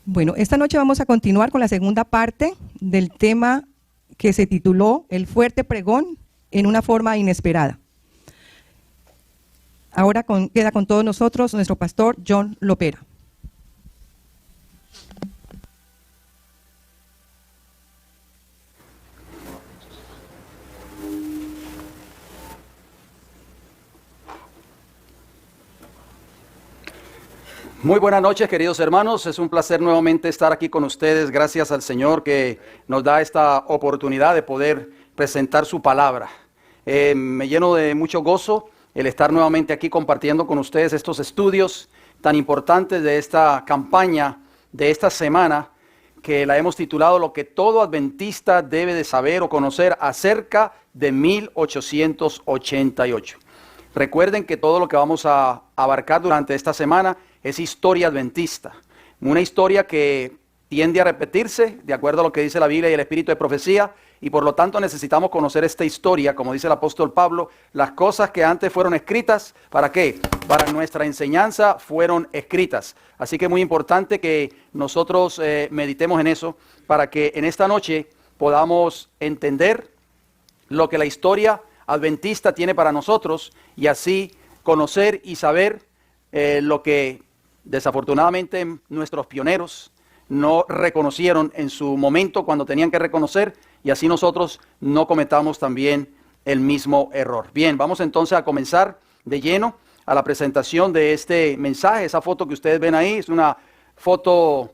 Bueno, esta noche vamos a continuar con la segunda parte del tema que se tituló El fuerte pregón en una forma inesperada. Ahora queda con todos nosotros nuestro pastor John Lopera. Muy buenas noches, queridos hermanos. Es un placer nuevamente estar aquí con ustedes. Gracias al Señor que nos da esta oportunidad de poder presentar su palabra. Me lleno de mucho gozo el estar nuevamente aquí compartiendo con ustedes estos estudios tan importantes de esta campaña, de esta semana, que la hemos titulado Lo que todo adventista debe de saber o conocer acerca de 1888. Recuerden que todo lo que vamos a abarcar durante esta semana es historia adventista, una historia que tiende a repetirse de acuerdo a lo que dice la Biblia y el espíritu de profecía, y por lo tanto necesitamos conocer esta historia, como dice el apóstol Pablo, las cosas que antes fueron escritas, ¿para qué? Para nuestra enseñanza fueron escritas. Así que es muy importante que nosotros meditemos en eso, para que en esta noche podamos entender lo que la historia adventista tiene para nosotros, y así conocer y saber lo que desafortunadamente nuestros pioneros no reconocieron en su momento cuando tenían que reconocer, y así nosotros no cometamos también el mismo error. Bien, vamos entonces a comenzar de lleno a la presentación de este mensaje. Esa foto que ustedes ven ahí es una foto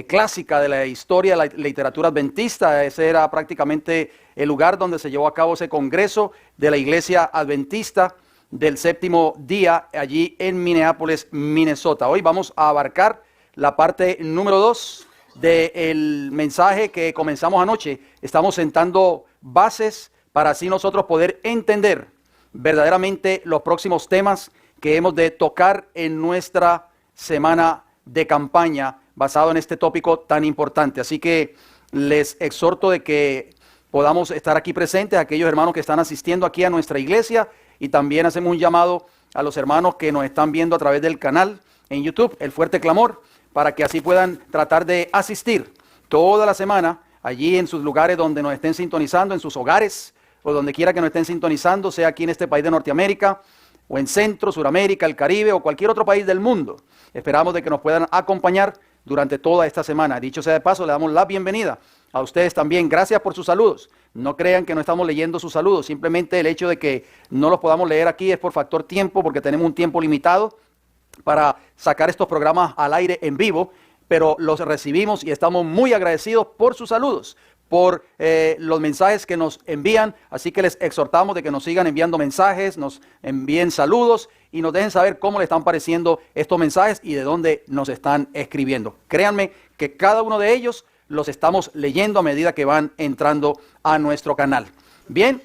clásica de la historia de la literatura adventista. Ese era prácticamente el lugar donde se llevó a cabo ese congreso de la iglesia adventista del séptimo día, allí en Minneapolis, Minnesota. Hoy vamos a abarcar la parte número 2 del mensaje que comenzamos anoche. Estamos sentando bases para así nosotros poder entender verdaderamente los próximos temas que hemos de tocar en nuestra semana de campaña basado en este tópico tan importante. Así que les exhorto de que podamos estar aquí presentes, aquellos hermanos que están asistiendo aquí a nuestra iglesia, y también hacemos un llamado a los hermanos que nos están viendo a través del canal en YouTube, El Fuerte Clamor, para que así puedan tratar de asistir toda la semana allí en sus lugares donde nos estén sintonizando, en sus hogares o donde quiera que nos estén sintonizando, sea aquí en este país de Norteamérica o en Centro, Suramérica, el Caribe o cualquier otro país del mundo. Esperamos de que nos puedan acompañar durante toda esta semana. Dicho sea de paso, le damos la bienvenida a ustedes también. Gracias por sus saludos. No crean que no estamos leyendo sus saludos. Simplemente el hecho de que no los podamos leer aquí es por factor tiempo, porque tenemos un tiempo limitado para sacar estos programas al aire en vivo, pero los recibimos y estamos muy agradecidos por sus saludos, por los mensajes que nos envían. Así que les exhortamos de que nos sigan enviando mensajes, nos envíen saludos y nos dejen saber cómo les están pareciendo estos mensajes y de dónde nos están escribiendo. Créanme que cada uno de ellos los estamos leyendo a medida que van entrando a nuestro canal. Bien,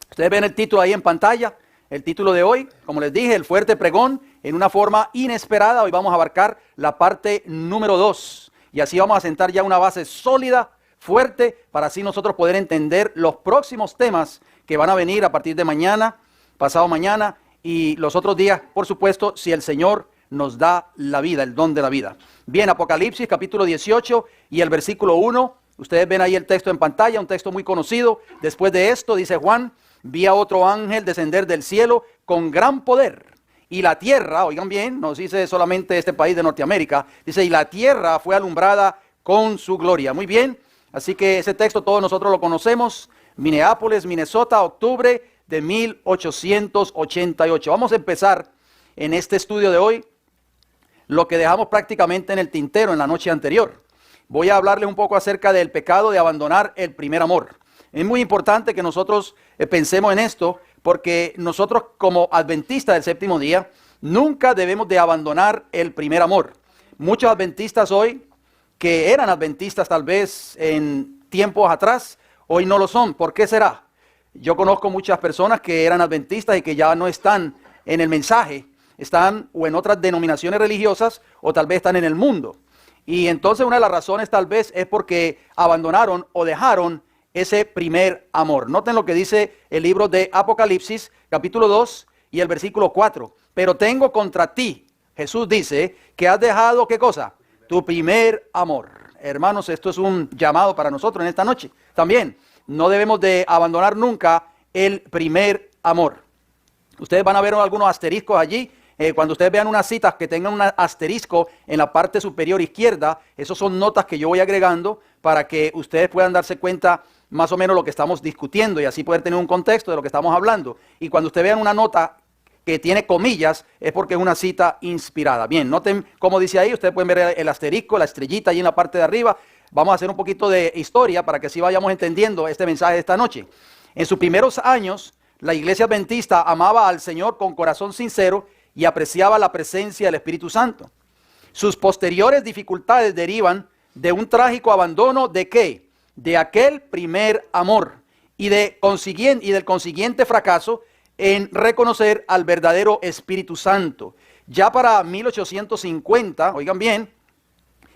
ustedes ven el título ahí en pantalla. El título de hoy, como les dije, El fuerte pregón en una forma inesperada. Hoy vamos a abarcar la parte número 2. Y así vamos a sentar ya una base sólida, fuerte, para así nosotros poder entender los próximos temas que van a venir a partir de mañana, pasado mañana y los otros días, por supuesto, si el Señor nos da la vida, el don de la vida. Bien, Apocalipsis capítulo 18 y el versículo 1. Ustedes ven ahí el texto en pantalla, un texto muy conocido. Después de esto, dice Juan, vi a otro ángel descender del cielo con gran poder. Y la tierra, oigan bien, no dice solamente este país de Norteamérica, dice, y la tierra fue alumbrada con su gloria. Muy bien, así que ese texto todos nosotros lo conocemos. Minneapolis, Minnesota, octubre de 1888. Vamos a empezar en este estudio de hoy lo que dejamos prácticamente en el tintero en la noche anterior. Voy a hablarles un poco acerca del pecado de abandonar el primer amor. Es muy importante que nosotros pensemos en esto, porque nosotros como adventistas del séptimo día nunca debemos de abandonar el primer amor. Muchos adventistas hoy, que eran adventistas tal vez en tiempos atrás, hoy no lo son. ¿Por qué será? Yo conozco muchas personas que eran adventistas y que ya no están en el mensaje, están o en otras denominaciones religiosas o tal vez están en el mundo. Y entonces una de las razones tal vez es porque abandonaron o dejaron ese primer amor. Noten lo que dice el libro de Apocalipsis, capítulo 2 y el versículo 4. Pero tengo contra ti, Jesús dice, que has dejado, ¿qué cosa? tu primer amor. Hermanos, esto es un llamado para nosotros en esta noche. También, no debemos de abandonar nunca el primer amor. Ustedes van a ver algunos asteriscos allí. Cuando ustedes vean unas citas que tengan un asterisco en la parte superior izquierda, esos son notas que yo voy agregando para que ustedes puedan darse cuenta más o menos lo que estamos discutiendo y así poder tener un contexto de lo que estamos hablando. Y cuando ustedes vean una nota que tiene comillas, es porque es una cita inspirada. Bien, noten cómo dice ahí, ustedes pueden ver el asterisco, la estrellita ahí en la parte de arriba. Vamos a hacer un poquito de historia para que así vayamos entendiendo este mensaje de esta noche. En sus primeros años, la iglesia adventista amaba al Señor con corazón sincero y apreciaba la presencia del Espíritu Santo. Sus posteriores dificultades derivan de un trágico abandono ¿de qué? De aquel primer amor y del consiguiente fracaso en reconocer al verdadero Espíritu Santo. Ya para 1850, oigan bien,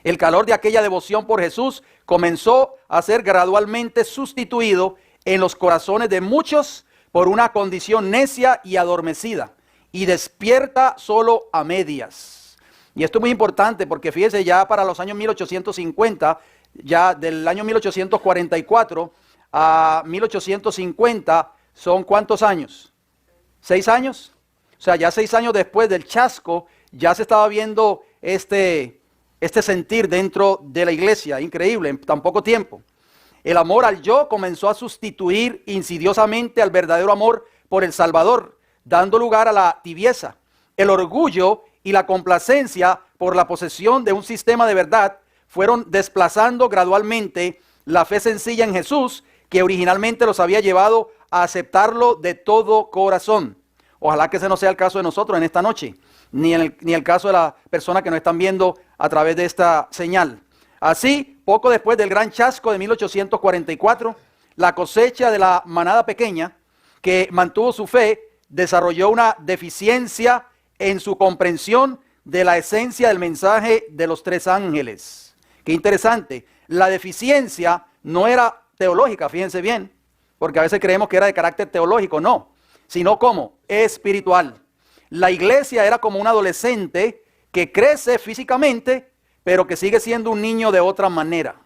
el calor de aquella devoción por Jesús comenzó a ser gradualmente sustituido en los corazones de muchos por una condición necia y adormecida y despierta solo a medias. Y esto es muy importante porque fíjese, ya para los años 1850, ya del año 1844 a 1850, ¿son cuántos años? 6 años. O sea, ya 6 años después del chasco, ya se estaba viendo este sentir dentro de la iglesia. Increíble, en tan poco tiempo. El amor al yo comenzó a sustituir insidiosamente al verdadero amor por el Salvador, dando lugar a la tibieza, el orgullo y la complacencia por la posesión de un sistema de verdad fueron desplazando gradualmente la fe sencilla en Jesús que originalmente los había llevado a aceptarlo de todo corazón. Ojalá que ese no sea el caso de nosotros en esta noche, ni el caso de la persona que nos están viendo a través de esta señal. Así, poco después del gran chasco de 1844, la cosecha de la manada pequeña que mantuvo su fe desarrolló una deficiencia en su comprensión de la esencia del mensaje de los 3 ángeles. Qué interesante, la deficiencia no era teológica, fíjense bien, porque a veces creemos que era de carácter teológico, no, sino como espiritual. La iglesia era como un adolescente que crece físicamente, pero que sigue siendo un niño de otra manera.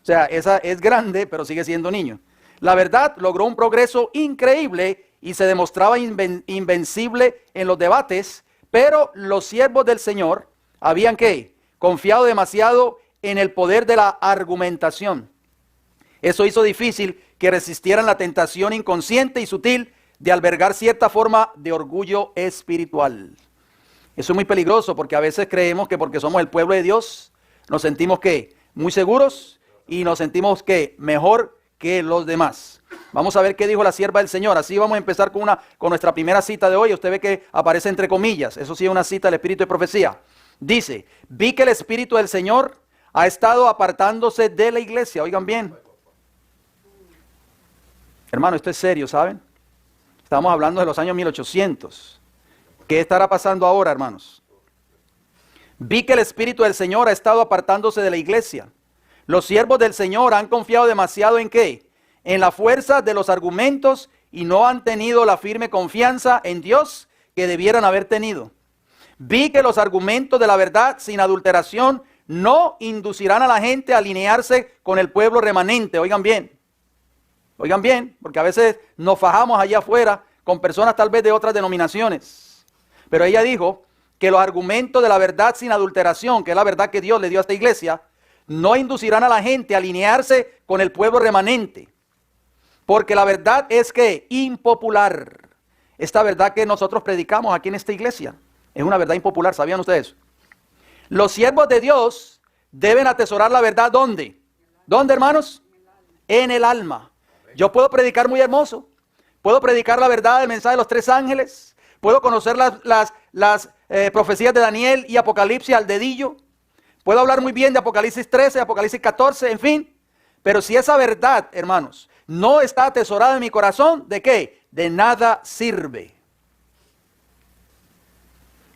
O sea, esa es grande, pero sigue siendo niño. La verdad logró un progreso increíble y se demostraba invencible en los debates, pero los siervos del Señor habían ¿qué? Confiado demasiado en el poder de la argumentación. Eso hizo difícil que resistieran la tentación inconsciente y sutil de albergar cierta forma de orgullo espiritual. Eso es muy peligroso porque a veces creemos que porque somos el pueblo de Dios nos sentimos ¿qué? Muy seguros y nos sentimos ¿qué? Mejor que los demás. Vamos a ver qué dijo la sierva del Señor. Así vamos a empezar con nuestra primera cita de hoy. Usted ve que aparece entre comillas. Eso sí es una cita del Espíritu de Profecía. Dice, vi que el Espíritu del Señor ha estado apartándose de la iglesia. Oigan bien. Hermano, esto es serio, ¿saben? Estamos hablando de los años 1800. ¿Qué estará pasando ahora, hermanos? Vi que el Espíritu del Señor ha estado apartándose de la iglesia. Los siervos del Señor han confiado demasiado ¿en qué? En la fuerza de los argumentos y no han tenido la firme confianza en Dios que debieran haber tenido. Vi que los argumentos de la verdad sin adulteración no inducirán a la gente a alinearse con el pueblo remanente. Oigan bien, porque a veces nos fajamos allá afuera con personas tal vez de otras denominaciones. Pero ella dijo que los argumentos de la verdad sin adulteración, que es la verdad que Dios le dio a esta iglesia, no inducirán a la gente a alinearse con el pueblo remanente. Porque la verdad es que impopular. Esta verdad que nosotros predicamos aquí en esta iglesia es una verdad impopular, ¿sabían ustedes? Los siervos de Dios deben atesorar la verdad, ¿dónde? ¿Dónde, hermanos? En el alma. Yo puedo predicar muy hermoso. Puedo predicar la verdad del mensaje de los 3 ángeles. Puedo conocer las profecías de Daniel y Apocalipsis al dedillo. Puedo hablar muy bien de Apocalipsis 13, Apocalipsis 14, en fin. Pero si esa verdad, hermanos, no está atesorada en mi corazón, ¿de qué? De nada sirve.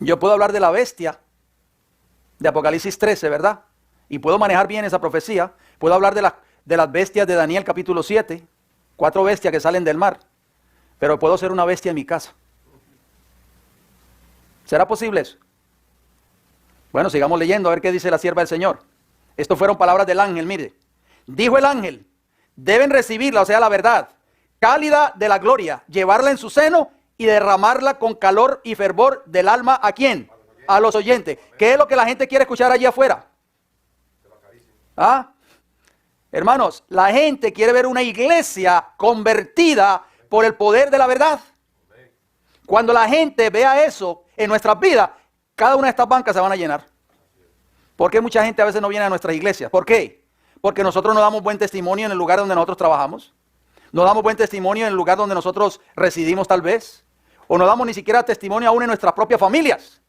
Yo puedo hablar de la bestia de Apocalipsis 13, ¿verdad? Y puedo manejar bien esa profecía. Puedo hablar de las bestias de Daniel capítulo 7, 4 bestias que salen del mar. Pero puedo ser una bestia en mi casa. ¿Será posible eso? Bueno, sigamos leyendo a ver qué dice la sierva del Señor. Estas fueron palabras del ángel, mire. Dijo el ángel, deben recibirla, o sea, la verdad, cálida de la gloria, llevarla en su seno y derramarla con calor y fervor del alma, ¿a quién? A los oyentes. ¿Qué es lo que la gente quiere escuchar allí afuera? ¿Ah? Hermanos, la gente quiere ver una iglesia convertida por el poder de la verdad. Cuando la gente vea eso en nuestras vidas, cada una de estas bancas se van a llenar. ¿Por qué mucha gente a veces no viene a nuestras iglesias? ¿Por qué? Porque nosotros no damos buen testimonio en el lugar donde nosotros trabajamos. No damos buen testimonio en el lugar donde nosotros residimos tal vez. O no damos ni siquiera testimonio aún en nuestras propias familias.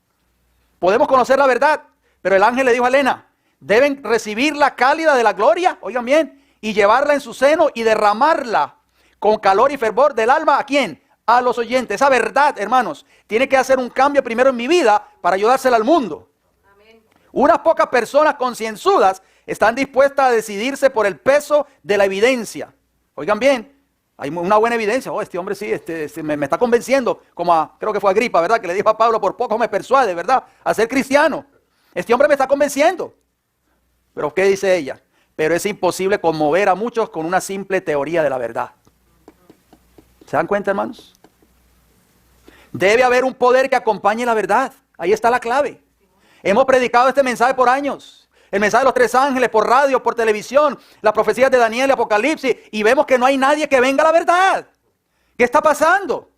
Podemos conocer la verdad, pero el ángel le dijo a Elena, deben recibir la cálida de la gloria, oigan bien, y llevarla en su seno y derramarla con calor y fervor del alma, ¿a quién? A los oyentes. Esa verdad, hermanos, tiene que hacer un cambio primero en mi vida para ayudársela al mundo. Amén. Unas pocas personas concienzudas están dispuestas a decidirse por el peso de la evidencia. Oigan bien, hay una buena evidencia. Oh, este hombre sí, me está convenciendo, como creo que fue Agripa, ¿verdad? Que le dijo a Pablo, por poco me persuade, ¿verdad? A ser cristiano. Este hombre me está convenciendo. Pero ¿qué dice ella? Pero es imposible conmover a muchos con una simple teoría de la verdad. ¿Se dan cuenta, hermanos? Debe haber un poder que acompañe la verdad. Ahí está la clave. Hemos predicado este mensaje por años. El mensaje de los 3 ángeles, por radio, por televisión, las profecías de Daniel y Apocalipsis, y vemos que no hay nadie que venga a la verdad. ¿Qué está pasando?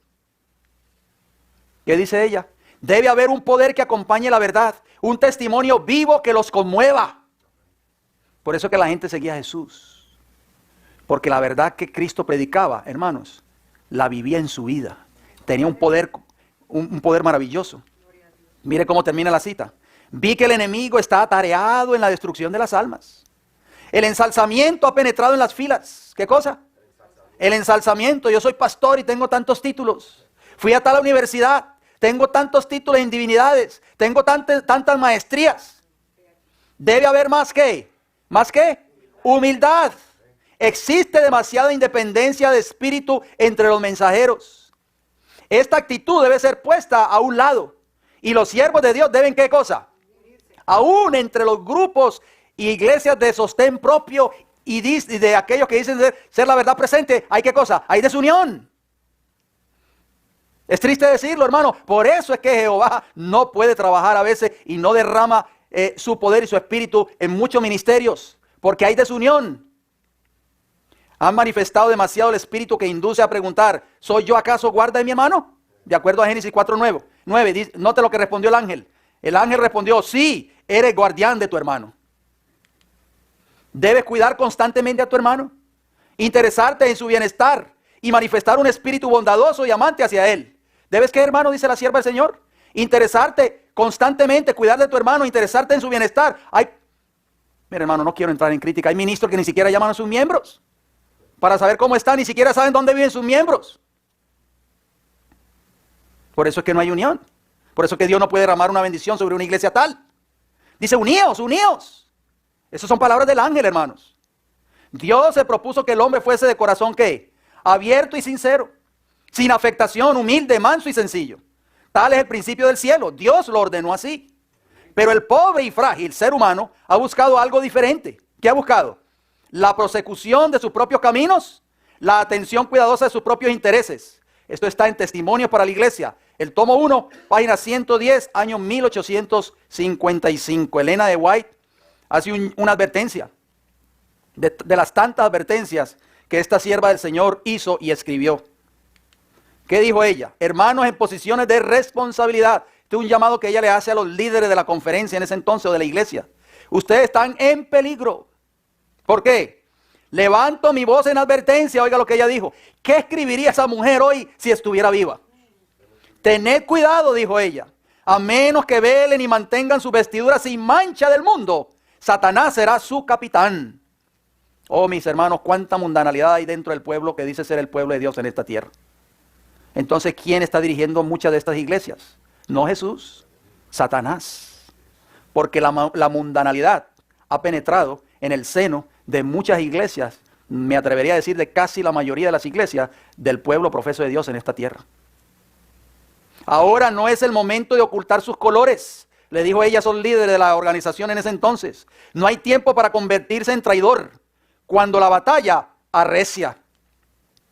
¿Qué dice ella? Debe haber un poder que acompañe la verdad, un testimonio vivo que los conmueva. Por eso que la gente seguía a Jesús. Porque la verdad que Cristo predicaba, hermanos, la vivía en su vida. Tenía un poder maravilloso. Mire cómo termina la cita. Vi que el enemigo está atareado en la destrucción de las almas. El ensalzamiento ha penetrado en las filas. ¿Qué cosa? El ensalzamiento. Yo soy pastor y tengo tantos títulos. Fui a tal universidad. Tengo tantos títulos en divinidades. Tengo tantas maestrías. Debe haber más que. ¿Más qué? Humildad. Existe demasiada independencia de espíritu entre los mensajeros. Esta actitud debe ser puesta a un lado. Y los siervos de Dios deben, ¿qué cosa? Aún entre los grupos y iglesias de sostén propio y de aquellos que dicen ser la verdad presente, ¿hay qué cosa? Hay desunión. Es triste decirlo, hermano. Por eso es que Jehová no puede trabajar a veces y no derrama su poder y su espíritu en muchos ministerios. Porque hay desunión. Han manifestado demasiado el espíritu que induce a preguntar, ¿soy yo acaso guarda de mi hermano? De acuerdo a Génesis 4:9. Note lo que respondió el ángel. El ángel respondió, sí, eres guardián de tu hermano. Debes cuidar constantemente a tu hermano, interesarte en su bienestar y manifestar un espíritu bondadoso y amante hacia él. ¿Debes qué, hermano? Dice la sierva del Señor. Interesarte constantemente, cuidar de tu hermano, interesarte en su bienestar. Mira, hermano, no quiero entrar en crítica. Hay ministros que ni siquiera llaman a sus miembros para saber cómo están, ni siquiera saben dónde viven sus miembros. Por eso es que no hay unión. Por eso es que Dios no puede derramar una bendición sobre una iglesia tal. Dice, uníos, uníos. Esas son palabras del ángel, hermanos. Dios se propuso que el hombre fuese de corazón, ¿qué? Abierto y sincero, sin afectación, humilde, manso y sencillo. Tal es el principio del cielo. Dios lo ordenó así. Pero el pobre y frágil ser humano ha buscado algo diferente. ¿Qué ha buscado? La prosecución de sus propios caminos, la atención cuidadosa de sus propios intereses. Esto está en Testimonios para la Iglesia. El tomo 1, página 110, año 1855. Elena de White hace una advertencia de las tantas advertencias que esta sierva del Señor hizo y escribió. ¿Qué dijo ella? Hermanos en posiciones de responsabilidad. Este es un llamado que ella le hace a los líderes de la conferencia en ese entonces o de la iglesia. Ustedes están en peligro. ¿Por qué? Levanto mi voz en advertencia. Oiga lo que ella dijo. ¿Qué escribiría esa mujer hoy si estuviera viva? Tened cuidado, dijo ella. A menos que velen y mantengan su vestidura sin mancha del mundo, Satanás será su capitán. Oh, mis hermanos, cuánta mundanalidad hay dentro del pueblo que dice ser el pueblo de Dios en esta tierra. Entonces, ¿quién está dirigiendo muchas de estas iglesias? No Jesús, Satanás. Porque la mundanalidad ha penetrado en el seno de muchas iglesias, me atrevería a decir de casi la mayoría de las iglesias del pueblo profeso de Dios en esta tierra. Ahora no es el momento de ocultar sus colores, le dijo ella a esos líderes de la organización en ese entonces. No hay tiempo para convertirse en traidor cuando la batalla arrecia.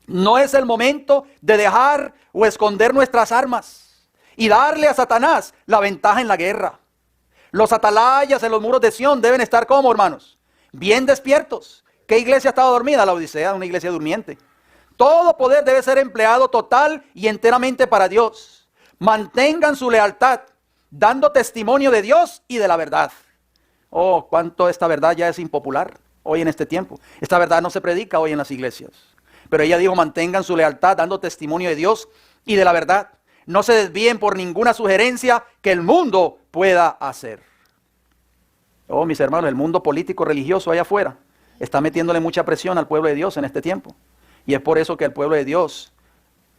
No es el momento de dejar o esconder nuestras armas y darle a Satanás la ventaja en la guerra. Los atalayas en los muros de Sión deben estar como, hermanos, bien despiertos. ¿Qué iglesia estaba dormida? La Odisea, una iglesia durmiente. Todo poder debe ser empleado total y enteramente para Dios. Mantengan su lealtad, dando testimonio de Dios y de la verdad. Oh, cuánto esta verdad ya es impopular hoy en este tiempo. Esta verdad no se predica hoy en las iglesias. Pero ella dijo, mantengan su lealtad, dando testimonio de Dios y de la verdad. No se desvíen por ninguna sugerencia que el mundo pueda hacer. Oh, mis hermanos, el mundo político religioso allá afuera está metiéndole mucha presión al pueblo de Dios en este tiempo. Y es por eso que el pueblo de Dios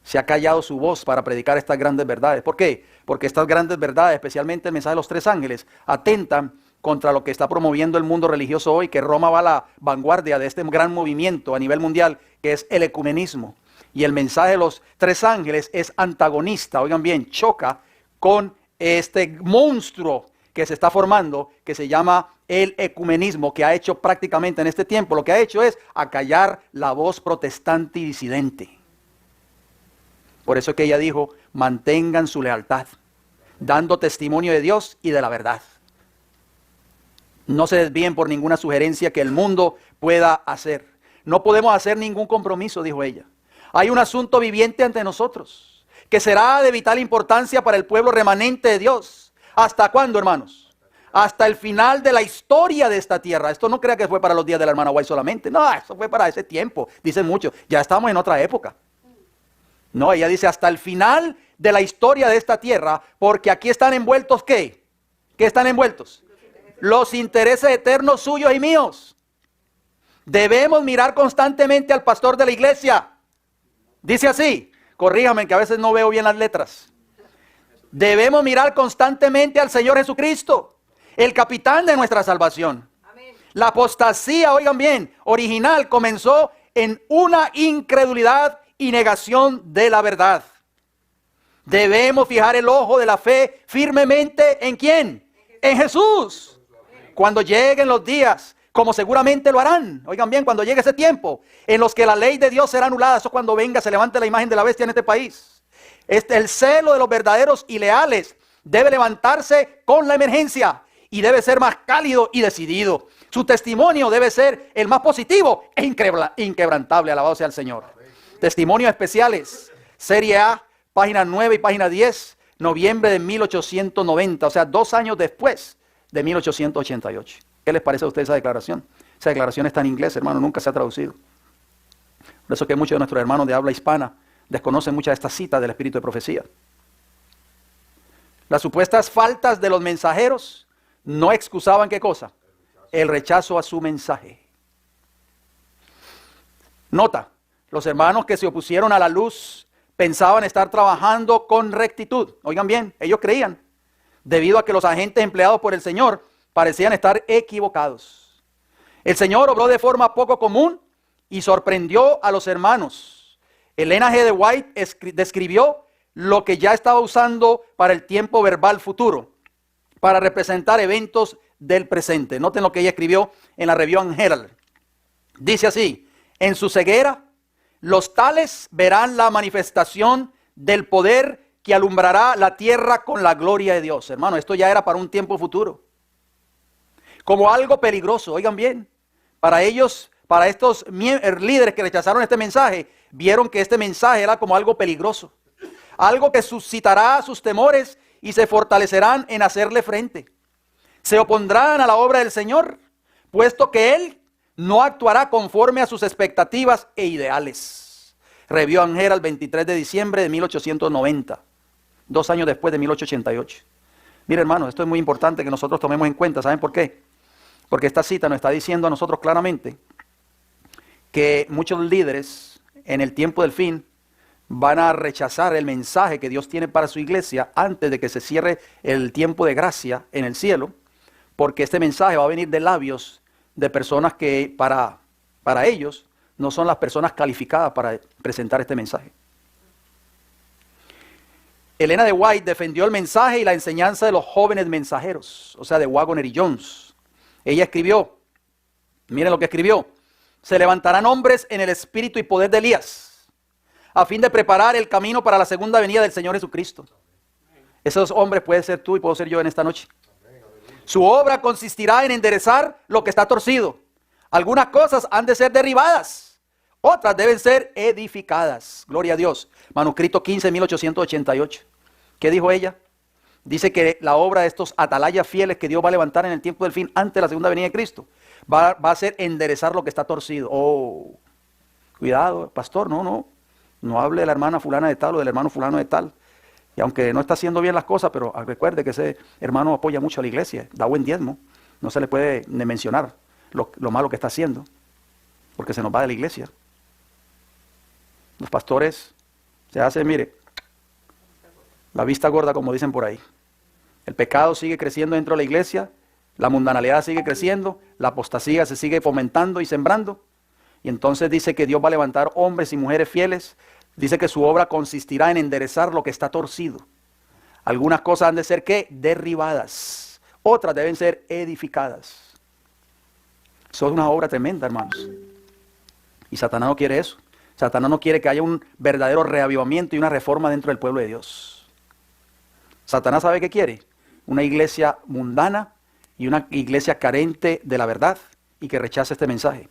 se ha callado su voz para predicar estas grandes verdades. ¿Por qué? Porque estas grandes verdades, especialmente el mensaje de los 3 ángeles, atentan contra lo que está promoviendo el mundo religioso hoy, que Roma va a la vanguardia de este gran movimiento a nivel mundial, que es el ecumenismo. Y el mensaje de los 3 ángeles es antagonista, oigan bien, choca con este monstruo que se está formando, que se llama el ecumenismo, que ha hecho prácticamente en este tiempo, lo que ha hecho es acallar la voz protestante y disidente. Por eso es que ella dijo, mantengan su lealtad, dando testimonio de Dios y de la verdad. No se desvíen por ninguna sugerencia que el mundo pueda hacer. No podemos hacer ningún compromiso, dijo ella. Hay un asunto viviente ante nosotros, que será de vital importancia para el pueblo remanente de Dios. ¿Hasta cuándo, hermanos? Hasta el final de la historia de esta tierra. Esto no crea que fue para los días de la hermana White solamente. No, eso fue para ese tiempo. Dicen muchos, ya estamos en otra época. No, ella dice hasta el final de la historia de esta tierra, porque aquí están envueltos, ¿qué? ¿Qué están envueltos? Los intereses eternos suyos y míos. Debemos mirar constantemente al pastor de la iglesia. Dice así, corríjame que a veces no veo bien las letras. Debemos mirar constantemente al Señor Jesucristo, el capitán de nuestra salvación. Amén. La apostasía, oigan bien, original comenzó en una incredulidad y negación de la verdad. Debemos fijar el ojo de la fe firmemente ¿en quién? En Jesús. Cuando lleguen los días, como seguramente lo harán, oigan bien, cuando llegue ese tiempo, en los que la ley de Dios será anulada, eso cuando venga, se levante la imagen de la bestia en este país. El celo de los verdaderos y leales debe levantarse con la emergencia y debe ser más cálido y decidido. Su testimonio debe ser el más positivo e inquebrantable, alabado sea el Señor. Testimonios especiales, serie A, página 9 y página 10, noviembre de 1890, o sea, 2 años después de 1888. ¿Qué les parece a ustedes esa declaración? Esa declaración está en inglés, hermano, nunca se ha traducido. Por eso que muchos de nuestros hermanos de habla hispana desconocen muchas de estas citas del espíritu de profecía. Las supuestas faltas de los mensajeros no excusaban ¿qué cosa? El rechazo a su mensaje. Nota, los hermanos que se opusieron a la luz pensaban estar trabajando con rectitud. Oigan bien, ellos creían, debido a que los agentes empleados por el Señor parecían estar equivocados. El Señor obró de forma poco común y sorprendió a los hermanos. Elena G. de White describió lo que ya estaba usando para el tiempo verbal futuro, para representar eventos del presente. Noten lo que ella escribió en la Review and Herald. Dice así, en su ceguera, los tales verán la manifestación del poder que alumbrará la tierra con la gloria de Dios. Hermano, esto ya era para un tiempo futuro. Como algo peligroso, oigan bien, para ellos, para estos líderes que rechazaron este mensaje, vieron que este mensaje era como algo peligroso. Algo que suscitará sus temores y se fortalecerán en hacerle frente. Se opondrán a la obra del Señor, puesto que Él no actuará conforme a sus expectativas e ideales. Review and Herald, 23 de diciembre de 1890, 2 años después de 1888. Mire, hermanos, esto es muy importante que nosotros tomemos en cuenta. ¿Saben por qué? Porque esta cita nos está diciendo a nosotros claramente que muchos líderes en el tiempo del fin van a rechazar el mensaje que Dios tiene para su iglesia antes de que se cierre el tiempo de gracia en el cielo, porque este mensaje va a venir de labios de personas que para ellos no son las personas calificadas para presentar este mensaje. Elena de White defendió el mensaje y la enseñanza de los jóvenes mensajeros, o sea, de Waggoner y Jones. Ella escribió, miren lo que escribió: se levantarán hombres en el espíritu y poder de Elías, a fin de preparar el camino para la segunda venida del Señor Jesucristo. Esos hombres puede ser tú y puedo ser yo en esta noche. Su obra consistirá en enderezar lo que está torcido. Algunas cosas han de ser derribadas, otras deben ser edificadas. Gloria a Dios. Manuscrito 15, 1888. ¿Qué dijo ella? Dice que la obra de estos atalayas fieles que Dios va a levantar en el tiempo del fin, antes de la segunda venida de Cristo, va a ser enderezar lo que está torcido. Oh, cuidado, pastor, no hable de la hermana fulana de tal o del hermano fulano de tal. Y aunque no está haciendo bien las cosas, pero recuerde que ese hermano apoya mucho a la iglesia, da buen diezmo. No se le puede ni mencionar lo malo que está haciendo, porque se nos va de la iglesia. Los pastores se hacen, mire, la vista gorda, como dicen por ahí. El pecado sigue creciendo dentro de la iglesia, la mundanalidad sigue creciendo, la apostasía se sigue fomentando y sembrando. Y entonces dice que Dios va a levantar hombres y mujeres fieles. Dice que su obra consistirá en enderezar lo que está torcido. Algunas cosas han de ser, ¿qué? Derribadas. Otras deben ser edificadas. Eso es una obra tremenda, hermanos. Y Satanás no quiere eso. Satanás no quiere que haya un verdadero reavivamiento y una reforma dentro del pueblo de Dios. Satanás sabe qué quiere. Una iglesia mundana y una iglesia carente de la verdad y que rechace este mensaje.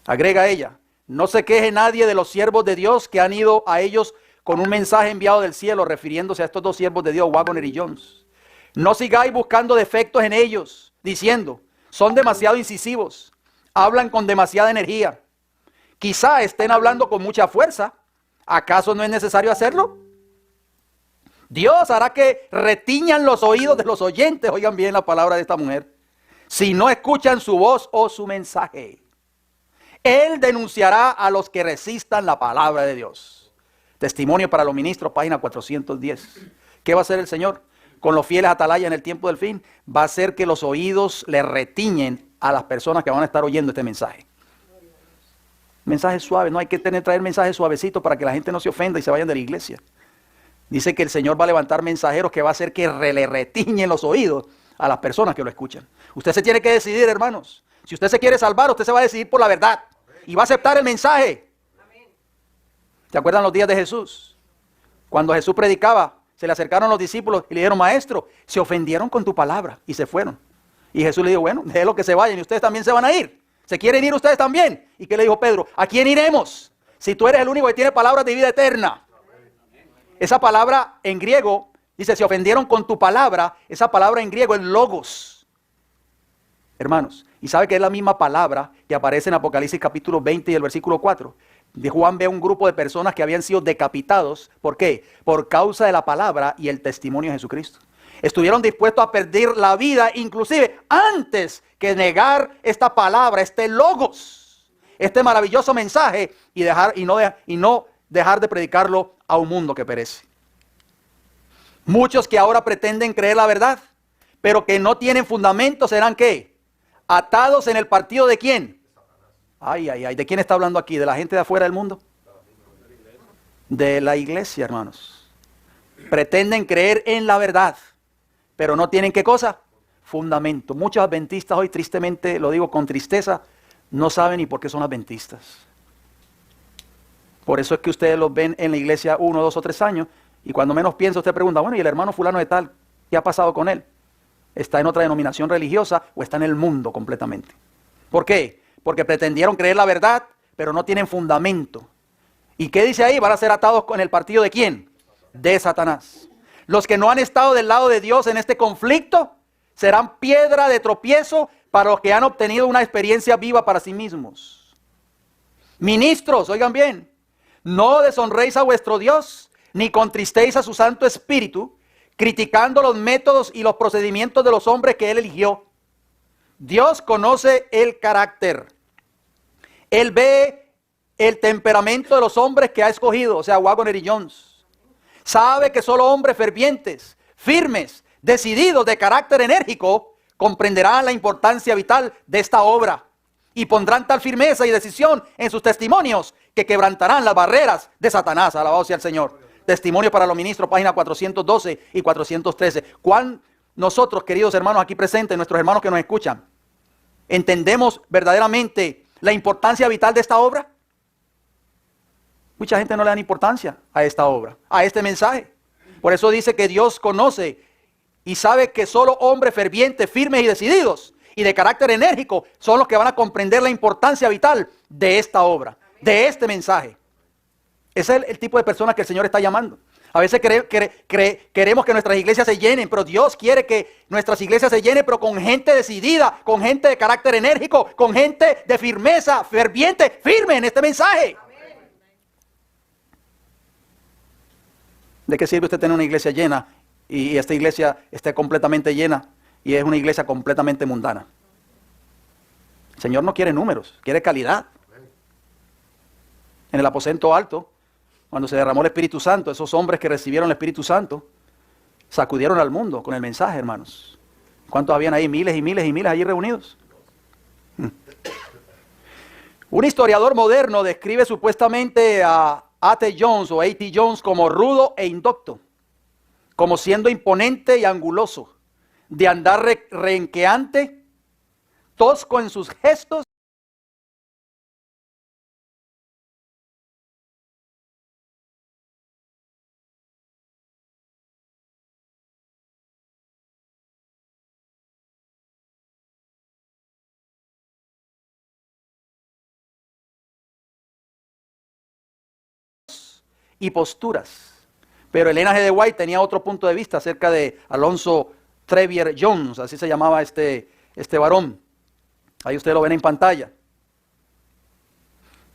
Agrega ella: no se queje nadie de los siervos de Dios que han ido a ellos con un mensaje enviado del cielo, refiriéndose a estos dos siervos de Dios, Waggoner y Jones. No sigáis buscando defectos en ellos, diciendo, son demasiado incisivos, hablan con demasiada energía. Quizá estén hablando con mucha fuerza. ¿Acaso no es necesario hacerlo? Dios hará que retiñan los oídos de los oyentes, oigan bien la palabra de esta mujer, si no escuchan su voz o su mensaje. Él denunciará a los que resistan la palabra de Dios. Testimonio para los ministros, página 410. ¿Qué va a hacer el Señor con los fieles atalayas en el tiempo del fin? Va a hacer que los oídos le retiñen a las personas que van a estar oyendo este mensaje. Mensaje suave, no hay que traer mensajes suavecitos para que la gente no se ofenda y se vayan de la iglesia. Dice que el Señor va a levantar mensajeros que va a hacer que le retiñen los oídos a las personas que lo escuchan. Usted se tiene que decidir, hermanos. Si usted se quiere salvar, usted se va a decidir por la verdad y va a aceptar el mensaje. ¿Se acuerdan los días de Jesús? Cuando Jesús predicaba, se le acercaron los discípulos y le dijeron: maestro, se ofendieron con tu palabra, y se fueron. Y Jesús le dijo: bueno, déjenlo que se vayan y ustedes también se van a ir. ¿Se quieren ir ustedes también? ¿Y qué le dijo Pedro? ¿A quién iremos? Si tú eres el único que tiene palabras de vida eterna. Esa palabra en griego, dice, se ofendieron con tu palabra. Esa palabra en griego es logos. Hermanos, ¿y sabe que es la misma palabra que aparece en Apocalipsis capítulo 20 y el versículo 4? De Juan ve un grupo de personas que habían sido decapitados. ¿Por qué? Por causa de la palabra y el testimonio de Jesucristo. Estuvieron dispuestos a perder la vida, inclusive antes que negar esta palabra, este logos, este maravilloso mensaje, y no dejar de predicarlo a un mundo que perece. Muchos que ahora pretenden creer la verdad, pero que no tienen fundamento, serán ¿qué? Atados en el partido de ¿quién? Ay, ¿de quién está hablando aquí? ¿De la gente de afuera del mundo? De la iglesia, hermanos. Pretenden creer en la verdad, pero no tienen ¿qué cosa? Fundamento. Muchos adventistas hoy, tristemente, lo digo con tristeza, no saben ni por qué son adventistas. Por eso es que ustedes los ven en la iglesia 1, 2 o 3 años, y cuando menos piensa usted pregunta: bueno, ¿y el hermano fulano de tal? ¿Qué ha pasado con él? ¿Está en otra denominación religiosa o está en el mundo completamente? ¿Por qué? Porque pretendieron creer la verdad, pero no tienen fundamento. ¿Y qué dice ahí? Van a ser atados con el partido de ¿quién? De Satanás. Los que no han estado del lado de Dios en este conflicto serán piedra de tropiezo para los que han obtenido una experiencia viva para sí mismos. Ministros, oigan bien, no deshonréis a vuestro Dios, ni contristéis a su Santo Espíritu, criticando los métodos y los procedimientos de los hombres que Él eligió. Dios conoce el carácter. Él ve el temperamento de los hombres que ha escogido, o sea, Waggoner y Jones. Sabe que solo hombres fervientes, firmes, decididos, de carácter enérgico, comprenderán la importancia vital de esta obra y pondrán tal firmeza y decisión en sus testimonios que quebrantarán las barreras de Satanás. Alabado sea el Señor. Testimonio para los Ministros, página 412 y 413. ¿Cuán nosotros, queridos hermanos aquí presentes, nuestros hermanos que nos escuchan, entendemos verdaderamente la importancia vital de esta obra? Mucha gente no le da importancia a esta obra, a este mensaje. Por eso dice que Dios conoce y sabe que solo hombres fervientes, firmes y decididos y de carácter enérgico son los que van a comprender la importancia vital de esta obra, de este mensaje. Ese es el tipo de personas que el Señor está llamando. A veces queremos que nuestras iglesias se llenen, pero Dios quiere que nuestras iglesias se llenen, pero con gente decidida, con gente de carácter enérgico, con gente de firmeza, ferviente, firme en este mensaje. ¿De qué sirve usted tener una iglesia llena y esta iglesia esté completamente llena y es una iglesia completamente mundana? El Señor no quiere números, quiere calidad. En el aposento alto, cuando se derramó el Espíritu Santo, esos hombres que recibieron el Espíritu Santo sacudieron al mundo con el mensaje, hermanos. ¿Cuántos habían ahí? Miles y miles y miles allí reunidos. Un historiador moderno describe supuestamente a A.T. Jones o A.T. Jones como rudo e indocto, como siendo imponente y anguloso, de andar renqueante, tosco en sus gestos, y posturas. Pero Elena G. de White tenía otro punto de vista acerca de Alonzo Trevier Jones, así se llamaba este varón. Ahí ustedes lo ven en pantalla.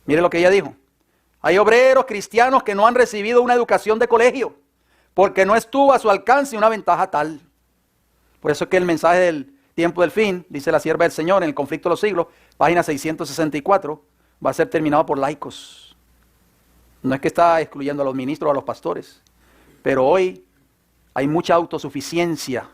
Mire lo que ella dijo. Hay obreros cristianos que no han recibido una educación de colegio, porque no estuvo a su alcance una ventaja tal. Por eso es que el mensaje del tiempo del fin, dice la sierva del Señor en el conflicto de los siglos, página 664, va a ser terminado por laicos. No es que está excluyendo a los ministros o a los pastores, pero hoy hay mucha autosuficiencia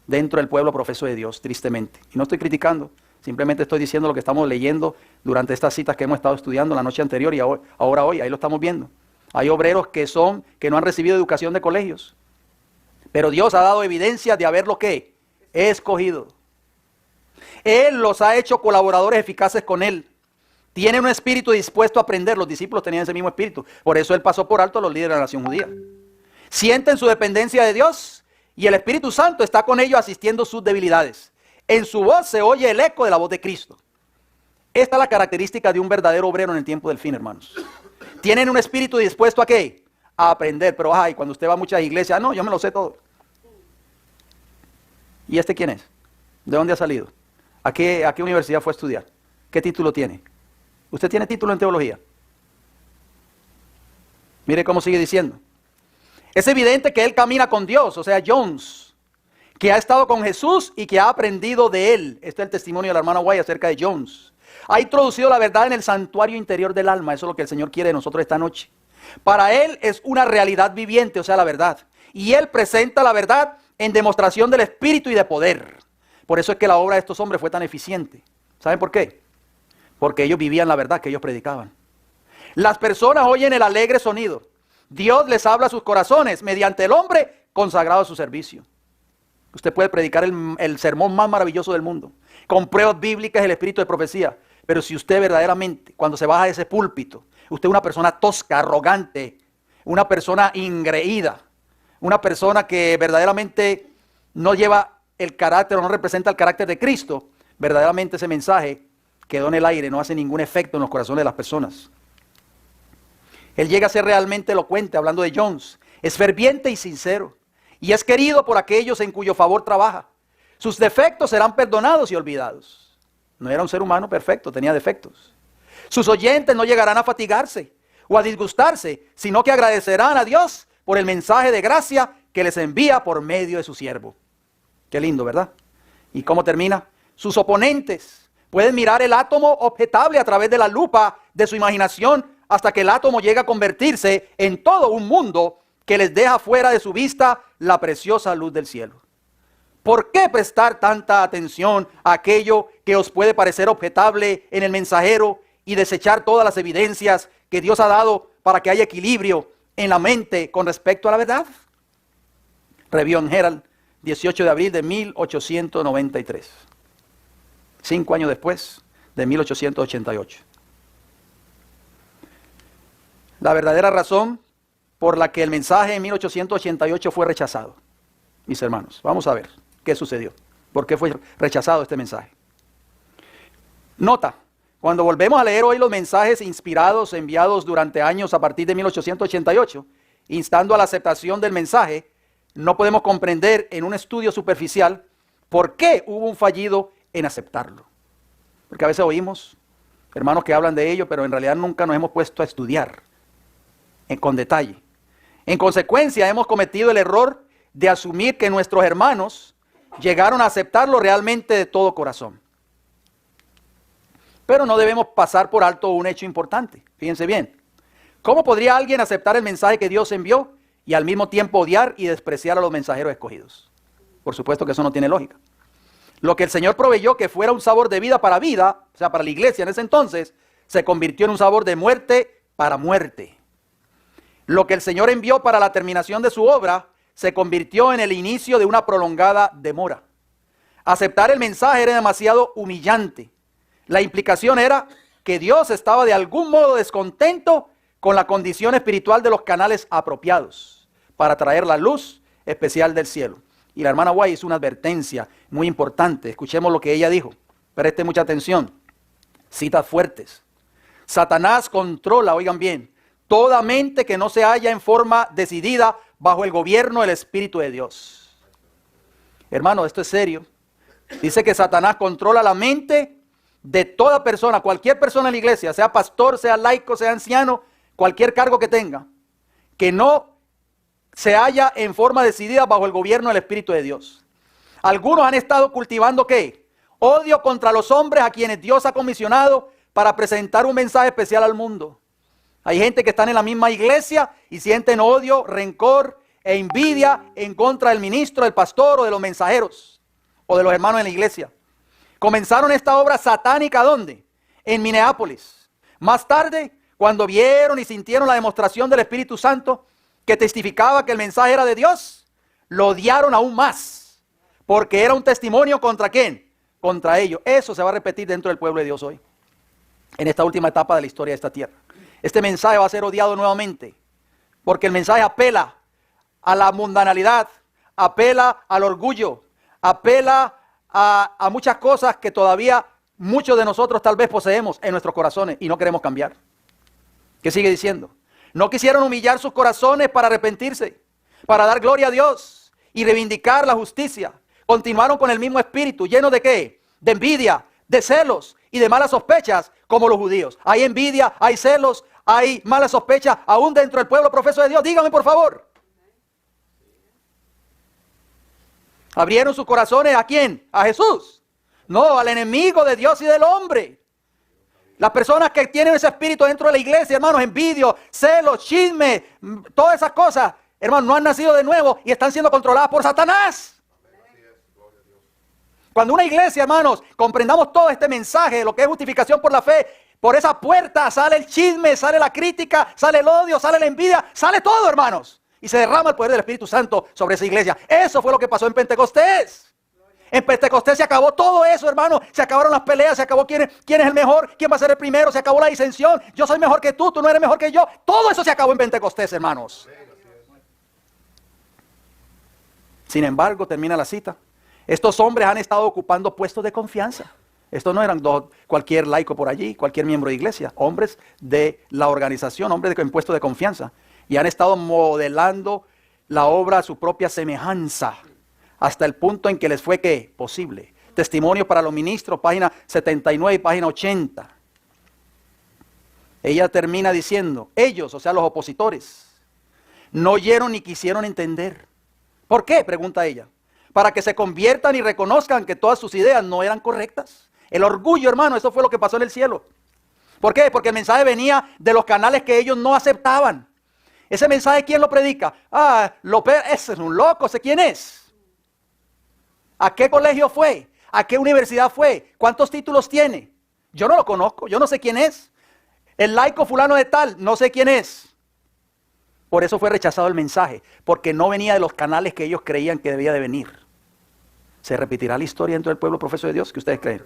dentro del pueblo profeso de Dios, tristemente. Y no estoy criticando, simplemente estoy diciendo lo que estamos leyendo durante estas citas que hemos estado estudiando la noche anterior y ahora hoy, ahí lo estamos viendo. Hay obreros que no han recibido educación de colegios, pero Dios ha dado evidencia de haberlo ¿qué? Escogido. Él los ha hecho colaboradores eficaces con Él. Tienen un espíritu dispuesto a aprender. Los discípulos tenían ese mismo espíritu. Por eso Él pasó por alto a los líderes de la nación judía. Sienten su dependencia de Dios y el Espíritu Santo está con ellos asistiendo sus debilidades. En su voz se oye el eco de la voz de Cristo. Esta es la característica de un verdadero obrero en el tiempo del fin, hermanos. Tienen un espíritu dispuesto a ¿qué? A aprender. Pero cuando usted va a muchas iglesias, no, yo me lo sé todo. ¿Y este quién es? ¿De dónde ha salido? ¿A qué universidad fue a estudiar? ¿Qué título tiene? ¿Usted tiene título en teología? Mire cómo sigue diciendo. Es evidente que él camina con Dios, o sea, Jones, que ha estado con Jesús y que ha aprendido de él. Este es el testimonio de la hermana White acerca de Jones. Ha introducido la verdad en el santuario interior del alma. Eso es lo que el Señor quiere de nosotros esta noche. Para él es una realidad viviente, o sea, la verdad. Y él presenta la verdad en demostración del Espíritu y de poder. Por eso es que la obra de estos hombres fue tan eficiente. ¿Saben por qué? Porque ellos vivían la verdad que ellos predicaban. Las personas oyen el alegre sonido. Dios les habla a sus corazones mediante el hombre consagrado a su servicio. Usted puede predicar el sermón más maravilloso del mundo, con pruebas bíblicas, el espíritu de profecía. Pero si usted verdaderamente, cuando se baja de ese púlpito, usted es una persona tosca, arrogante, una persona ingreída, una persona que verdaderamente no lleva el carácter o no representa el carácter de Cristo, verdaderamente ese mensaje quedó en el aire, no hace ningún efecto en los corazones de las personas. Él llega a ser realmente elocuente, hablando de Jones. Es ferviente y sincero, y es querido por aquellos en cuyo favor trabaja. Sus defectos serán perdonados y olvidados. No era un ser humano perfecto, tenía defectos. Sus oyentes no llegarán a fatigarse o a disgustarse, sino que agradecerán a Dios por el mensaje de gracia que les envía por medio de su siervo. Qué lindo, ¿verdad? ¿Y cómo termina? Sus oponentes pueden mirar el átomo objetable a través de la lupa de su imaginación hasta que el átomo llega a convertirse en todo un mundo que les deja fuera de su vista la preciosa luz del cielo. ¿Por qué prestar tanta atención a aquello que os puede parecer objetable en el mensajero y desechar todas las evidencias que Dios ha dado para que haya equilibrio en la mente con respecto a la verdad? Review and Herald, 18 de abril de 1893. 5 años después, de 1888. La verdadera razón por la que el mensaje en 1888 fue rechazado. Mis hermanos, vamos a ver qué sucedió. ¿Por qué fue rechazado este mensaje? Nota, cuando volvemos a leer hoy los mensajes inspirados enviados durante años a partir de 1888, instando a la aceptación del mensaje, no podemos comprender en un estudio superficial por qué hubo un fallido en aceptarlo. Porque a veces oímos hermanos que hablan de ello, pero en realidad nunca nos hemos puesto a estudiar con detalle. En consecuencia, hemos cometido el error de asumir que nuestros hermanos llegaron a aceptarlo realmente de todo corazón. Pero no debemos pasar por alto un hecho importante. Fíjense bien. ¿Cómo podría alguien aceptar el mensaje que Dios envió y al mismo tiempo odiar y despreciar a los mensajeros escogidos? Por supuesto que eso no tiene lógica. Lo que el Señor proveyó que fuera un sabor de vida, o sea, para la iglesia en ese entonces, se convirtió en un sabor de muerte para muerte. Lo que el Señor envió para la terminación de su obra se convirtió en el inicio de una prolongada demora. Aceptar el mensaje era demasiado humillante. La implicación era que Dios estaba de algún modo descontento con la condición espiritual de los canales apropiados para traer la luz especial del cielo. Y la hermana White hizo una advertencia muy importante. Escuchemos lo que ella dijo. Preste mucha atención. Citas fuertes. Satanás controla, oigan bien, toda mente que no se halla en forma decidida bajo el gobierno del Espíritu de Dios. Hermano, esto es serio. Dice que Satanás controla la mente de toda persona, cualquier persona en la iglesia, sea pastor, sea laico, sea anciano, cualquier cargo que tenga, que no se halla en forma decidida bajo el gobierno del Espíritu de Dios. Algunos han estado cultivando ¿qué? Odio contra los hombres a quienes Dios ha comisionado para presentar un mensaje especial al mundo. Hay gente que está en la misma iglesia y sienten odio, rencor e envidia en contra del ministro, del pastor o de los mensajeros o de los hermanos en la iglesia. Comenzaron esta obra satánica, ¿dónde? En Minneapolis. Más tarde, cuando vieron y sintieron la demostración del Espíritu Santo que testificaba que el mensaje era de Dios, lo odiaron aún más, porque era un testimonio ¿contra quién? Contra ellos. Eso se va a repetir dentro del pueblo de Dios hoy, en esta última etapa de la historia de esta tierra. Este mensaje va a ser odiado nuevamente, porque el mensaje apela a la mundanalidad, apela al orgullo, apela a muchas cosas que todavía muchos de nosotros tal vez poseemos en nuestros corazones y no queremos cambiar. ¿Qué sigue diciendo? No quisieron humillar sus corazones para arrepentirse, para dar gloria a Dios y reivindicar la justicia. Continuaron con el mismo espíritu, lleno de ¿qué? De envidia, de celos y de malas sospechas, como los judíos. Hay envidia, hay celos, hay malas sospechas, aún dentro del pueblo profeso de Dios. Dígame por favor. ¿Abrieron sus corazones a quién? ¿A Jesús? No, al enemigo de Dios y del hombre. Las personas que tienen ese espíritu dentro de la iglesia, hermanos, envidia, celos, chisme, todas esas cosas, hermanos, no han nacido de nuevo y están siendo controladas por Satanás. Cuando una iglesia, hermanos, comprendamos todo este mensaje de lo que es justificación por la fe, por esa puerta sale el chisme, sale la crítica, sale el odio, sale la envidia, sale todo, hermanos. Y se derrama el poder del Espíritu Santo sobre esa iglesia. Eso fue lo que pasó en Pentecostés. En Pentecostés se acabó todo eso, hermano. Se acabaron las peleas, se acabó quién es el mejor, quién va a ser el primero, se acabó la disensión. Yo soy mejor que tú no eres mejor que yo. Todo eso se acabó en Pentecostés, hermanos. Sin embargo, termina la cita. Estos hombres han estado ocupando puestos de confianza. Estos no eran cualquier laico por allí, cualquier miembro de iglesia. Hombres de la organización, hombres en puestos de confianza. Y han estado modelando la obra a su propia semejanza, hasta el punto en que les fue ¿qué? Posible. Testimonio para los ministros, página 79 y página 80. Ella termina diciendo, ellos, o sea los opositores, no oyeron ni quisieron entender. ¿Por qué? Pregunta ella. Para que se conviertan y reconozcan que todas sus ideas no eran correctas. El orgullo, hermano, eso fue lo que pasó en el cielo. ¿Por qué? Porque el mensaje venía de los canales que ellos no aceptaban. Ese mensaje, ¿quién lo predica? Ese es un loco, ¿sé quién es? ¿A qué colegio fue? ¿A qué universidad fue? ¿Cuántos títulos tiene? Yo no lo conozco, yo no sé quién es. El laico fulano de tal, no sé quién es. Por eso fue rechazado el mensaje, porque no venía de los canales que ellos creían que debía de venir. ¿Se repetirá la historia dentro del pueblo profeso de Dios? ¿Qué ustedes creen?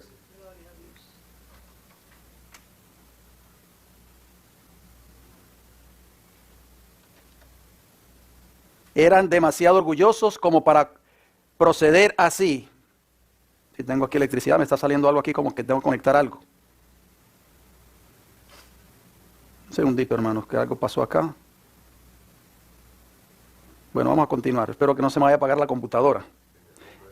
Eran demasiado orgullosos como para proceder así. Si tengo aquí electricidad, me está saliendo algo aquí como que tengo que conectar algo. Un segundito, hermanos, que algo pasó acá. Bueno, vamos a continuar. Espero que no se me vaya a apagar la computadora.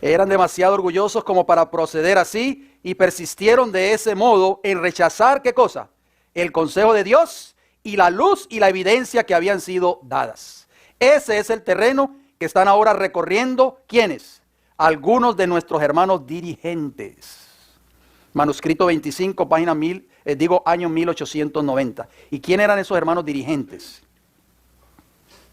Eran demasiado orgullosos como para proceder así y persistieron de ese modo en rechazar, ¿qué cosa? El consejo de Dios y la luz y la evidencia que habían sido dadas. Ese es el terreno que están ahora recorriendo, ¿quiénes? Algunos de nuestros hermanos dirigentes. Manuscrito 25, página año 1890. ¿Y quién eran esos hermanos dirigentes?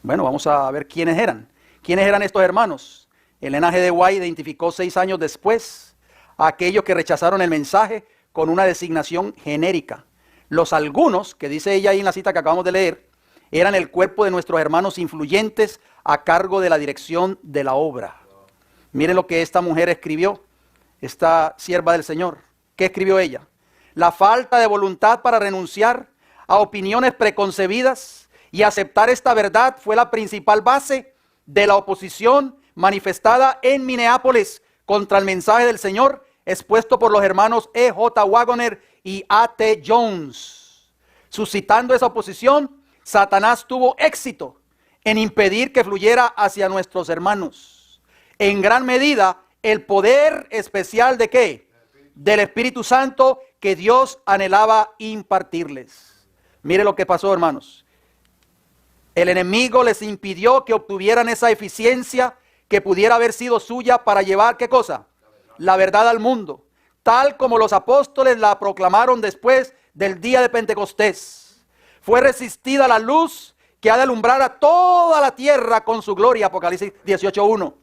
Bueno, vamos a ver quiénes eran. ¿Quiénes eran estos hermanos? Elena G. de White identificó 6 años después a aquellos que rechazaron el mensaje con una designación genérica. Los algunos, que dice ella ahí en la cita que acabamos de leer, eran el cuerpo de nuestros hermanos influyentes a cargo de la dirección de la obra. Miren lo que esta mujer escribió, esta sierva del Señor. ¿Qué escribió ella? La falta de voluntad para renunciar a opiniones preconcebidas y aceptar esta verdad fue la principal base de la oposición manifestada en Minneapolis contra el mensaje del Señor expuesto por los hermanos E.J. Wagoner y A.T. Jones. Suscitando esa oposición, Satanás tuvo éxito en impedir que fluyera hacia nuestros hermanos. En gran medida, el poder especial ¿de qué? Del Espíritu Santo que Dios anhelaba impartirles. Mire lo que pasó, hermanos. El enemigo les impidió que obtuvieran esa eficiencia que pudiera haber sido suya para llevar, ¿qué cosa? La verdad al mundo, tal como los apóstoles la proclamaron después del día de Pentecostés. Fue resistida la luz que ha de alumbrar a toda la tierra con su gloria, Apocalipsis 18:1.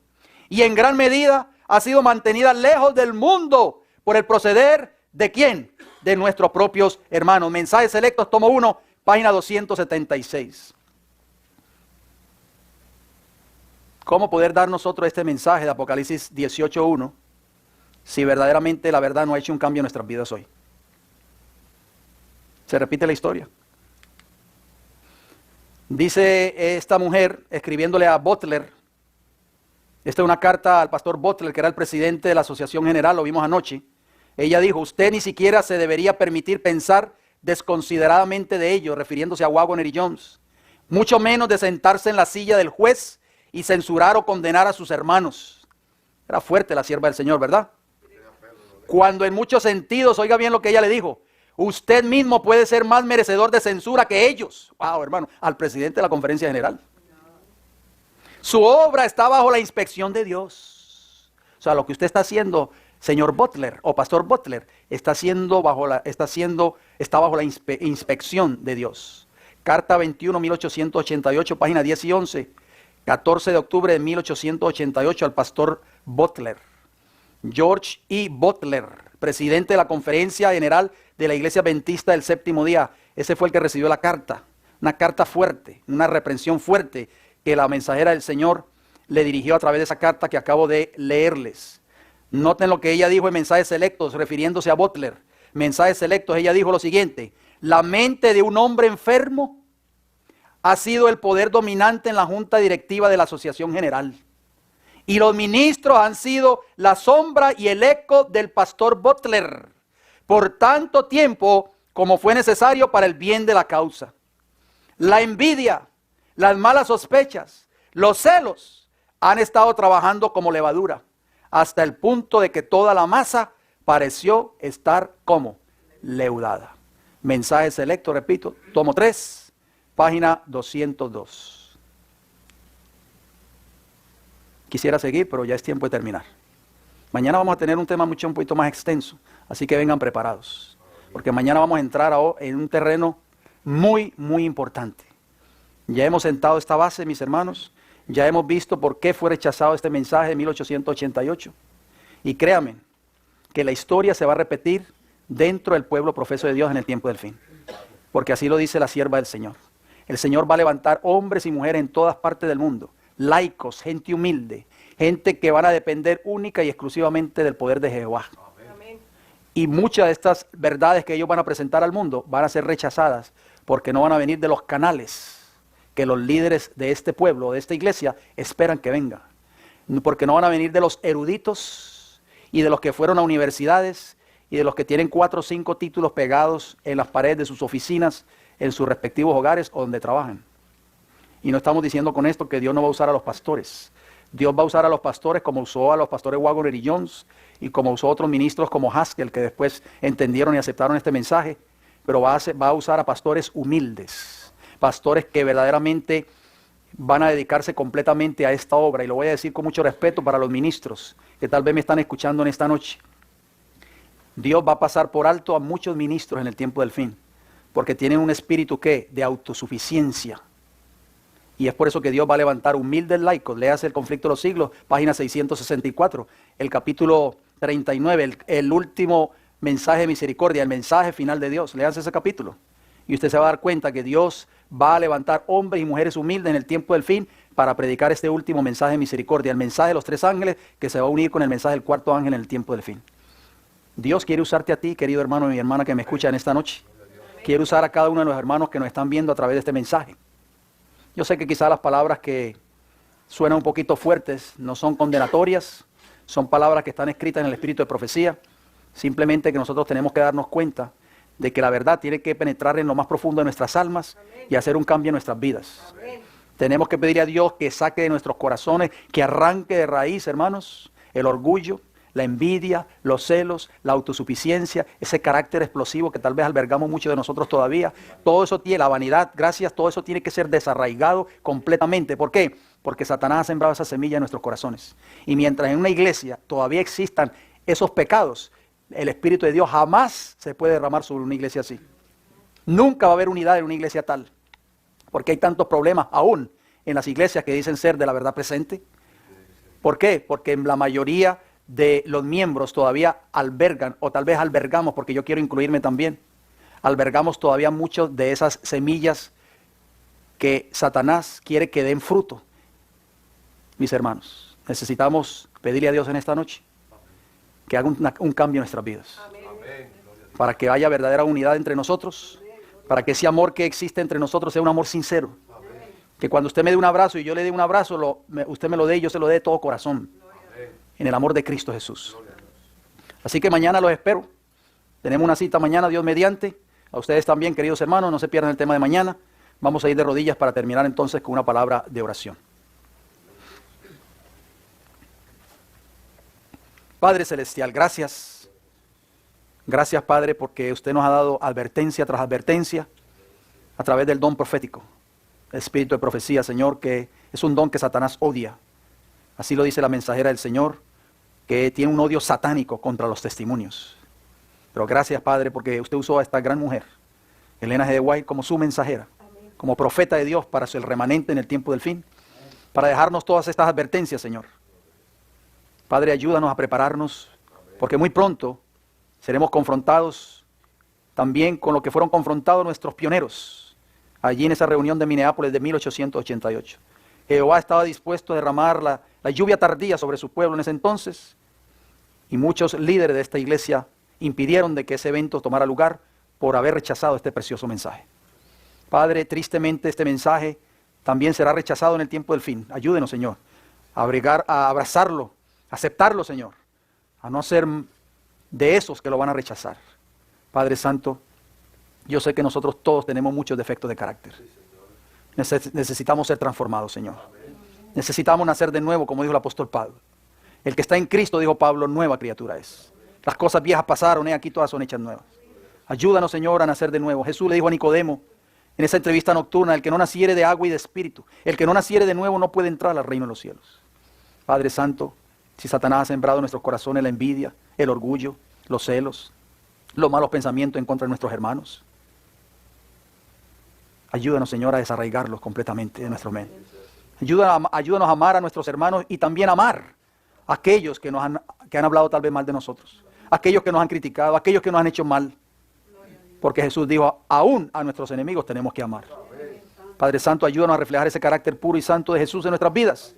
Y en gran medida ha sido mantenida lejos del mundo por el proceder ¿de quién? De nuestros propios hermanos. Mensajes Selectos, tomo 1, página 276. ¿Cómo poder dar nosotros este mensaje de Apocalipsis 18:1 si verdaderamente la verdad no ha hecho un cambio en nuestras vidas hoy? Se repite la historia. Dice esta mujer, escribiéndole a Butler, esta es una carta al pastor Butler, que era el presidente de la Asociación General, lo vimos anoche. Ella dijo, usted ni siquiera se debería permitir pensar desconsideradamente de ello, refiriéndose a Wagoner y Jones, mucho menos de sentarse en la silla del juez y censurar o condenar a sus hermanos. Era fuerte la sierva del Señor, ¿verdad? Cuando en muchos sentidos, oiga bien lo que ella le dijo, usted mismo puede ser más merecedor de censura que ellos. Wow, hermano, al presidente de la Conferencia General. Su obra está bajo la inspección de Dios. O sea, lo que usted está haciendo, señor Butler o pastor Butler, está bajo la inspección de Dios. Carta 21, 1888, página 10 y 11, 14 de octubre de 1888 al pastor Butler. George E. Butler, presidente de la Conferencia General de la Iglesia Adventista del Séptimo Día. Ese fue el que recibió la carta. Una carta fuerte, una reprensión fuerte que la mensajera del Señor le dirigió a través de esa carta que acabo de leerles. Noten lo que ella dijo en Mensajes Selectos, refiriéndose a Butler. Mensajes Selectos, ella dijo lo siguiente: la mente de un hombre enfermo ha sido el poder dominante en la junta directiva de la Asociación General. Y los ministros han sido la sombra y el eco del pastor Butler por tanto tiempo como fue necesario para el bien de la causa. La envidia, las malas sospechas, los celos han estado trabajando como levadura hasta el punto de que toda la masa pareció estar como leudada. Mensaje Selecto, repito, tomo 3, página 202. Quisiera seguir, pero ya es tiempo de terminar. Mañana vamos a tener un tema un poquito más extenso, así que vengan preparados, porque mañana vamos a entrar en un terreno muy, muy importante. Ya hemos sentado esta base, mis hermanos, ya hemos visto por qué fue rechazado este mensaje en 1888, y créanme que la historia se va a repetir dentro del pueblo profeso de Dios en el tiempo del fin, porque así lo dice la sierva del Señor. El Señor va a levantar hombres y mujeres en todas partes del mundo, laicos, gente humilde, gente que van a depender única y exclusivamente del poder de Jehová. Amén. Y muchas de estas verdades que ellos van a presentar al mundo van a ser rechazadas porque no van a venir de los canales que los líderes de este pueblo, de esta iglesia, esperan que vengan. Porque no van a venir de los eruditos y de los que fueron a universidades y de los que tienen 4 o 5 títulos pegados en las paredes de sus oficinas, en sus respectivos hogares o donde trabajan. Y no estamos diciendo con esto que Dios no va a usar a los pastores. Dios va a usar a los pastores como usó a los pastores Wagner y Jones y como usó a otros ministros como Haskell, que después entendieron y aceptaron este mensaje. Pero va a usar a pastores humildes, pastores que verdaderamente van a dedicarse completamente a esta obra. Y lo voy a decir con mucho respeto para los ministros que tal vez me están escuchando en esta noche. Dios va a pasar por alto a muchos ministros en el tiempo del fin, porque tienen un espíritu de autosuficiencia. Y es por eso que Dios va a levantar humildes laicos. Léase El conflicto de los siglos, página 664, el capítulo 39, el último mensaje de misericordia, el mensaje final de Dios. Léase ese capítulo. Y usted se va a dar cuenta que Dios va a levantar hombres y mujeres humildes en el tiempo del fin para predicar este último mensaje de misericordia, el mensaje de los 3 ángeles que se va a unir con el mensaje del 4º ángel en el tiempo del fin. Dios quiere usarte a ti, querido hermano y hermana que me escucha en esta noche. Quiere usar a cada uno de los hermanos que nos están viendo a través de este mensaje. Yo sé que quizás las palabras que suenan un poquito fuertes no son condenatorias, son palabras que están escritas en el espíritu de profecía. Simplemente que nosotros tenemos que darnos cuenta de que la verdad tiene que penetrar en lo más profundo de nuestras almas y hacer un cambio en nuestras vidas. Amén. Tenemos que pedir a Dios que saque de nuestros corazones, que arranque de raíz, hermanos, el orgullo, la envidia, los celos, la autosuficiencia, ese carácter explosivo que tal vez albergamos muchos de nosotros todavía. Todo eso tiene, la vanidad, gracias, todo eso tiene que ser desarraigado completamente. ¿Por qué? Porque Satanás ha sembrado esa semilla en nuestros corazones. Y mientras en una iglesia todavía existan esos pecados, el Espíritu de Dios jamás se puede derramar sobre una iglesia así. Nunca va a haber unidad en una iglesia tal. Porque hay tantos problemas aún en las iglesias que dicen ser de la verdad presente. ¿Por qué? Porque en la mayoría de los miembros todavía albergan, o tal vez albergamos, porque yo quiero incluirme también, albergamos todavía muchas de esas semillas que Satanás quiere que den fruto. Mis hermanos, necesitamos pedirle a Dios en esta noche que haga un cambio en nuestras vidas. Amén. Para que haya verdadera unidad entre nosotros, para que ese amor que existe entre nosotros sea un amor sincero. Amén. Que cuando usted me dé un abrazo y yo le dé un abrazo, usted me lo dé y yo se lo dé de todo corazón. Amén. En el amor de Cristo Jesús. Así que mañana los espero. Tenemos una cita mañana, Dios mediante. A ustedes también, queridos hermanos, no se pierdan el tema de mañana. Vamos a ir de rodillas para terminar entonces con una palabra de oración. Padre Celestial, gracias. Gracias, Padre, porque usted nos ha dado advertencia tras advertencia a través del don profético, el espíritu de profecía, Señor, que es un don que Satanás odia. Así lo dice la mensajera del Señor, que tiene un odio satánico contra los testimonios. Pero gracias, Padre, porque usted usó a esta gran mujer, Elena G. White, como su mensajera, como profeta de Dios para ser el remanente en el tiempo del fin, para dejarnos todas estas advertencias, Señor. Padre, ayúdanos a prepararnos, porque muy pronto seremos confrontados también con lo que fueron confrontados nuestros pioneros, allí en esa reunión de Minneapolis de 1888. Jehová estaba dispuesto a derramar la lluvia tardía sobre su pueblo en ese entonces, y muchos líderes de esta iglesia impidieron de que ese evento tomara lugar por haber rechazado este precioso mensaje. Padre, tristemente este mensaje también será rechazado en el tiempo del fin. Ayúdenos, Señor, a abrazarlo, aceptarlo, Señor, a no ser de esos que lo van a rechazar. Padre Santo, yo sé que nosotros todos tenemos muchos defectos de carácter. Necesitamos ser transformados, Señor. Necesitamos nacer de nuevo, como dijo el apóstol Pablo. El que está en Cristo, dijo Pablo, nueva criatura es. Las cosas viejas pasaron, aquí todas son hechas nuevas. Ayúdanos, Señor, a nacer de nuevo. Jesús le dijo a Nicodemo en esa entrevista nocturna, el que no naciere de agua y de espíritu, el que no naciere de nuevo no puede entrar al reino de los cielos. Padre Santo, si Satanás ha sembrado en nuestros corazones la envidia, el orgullo, los celos, los malos pensamientos en contra de nuestros hermanos, ayúdanos, Señor, a desarraigarlos completamente de nuestro mente. Ayúdanos a amar a nuestros hermanos y también a amar a aquellos que han hablado tal vez mal de nosotros, aquellos que nos han criticado, aquellos que nos han hecho mal. Porque Jesús dijo, aún a nuestros enemigos tenemos que amar. Padre Santo, ayúdanos a reflejar ese carácter puro y santo de Jesús en nuestras vidas.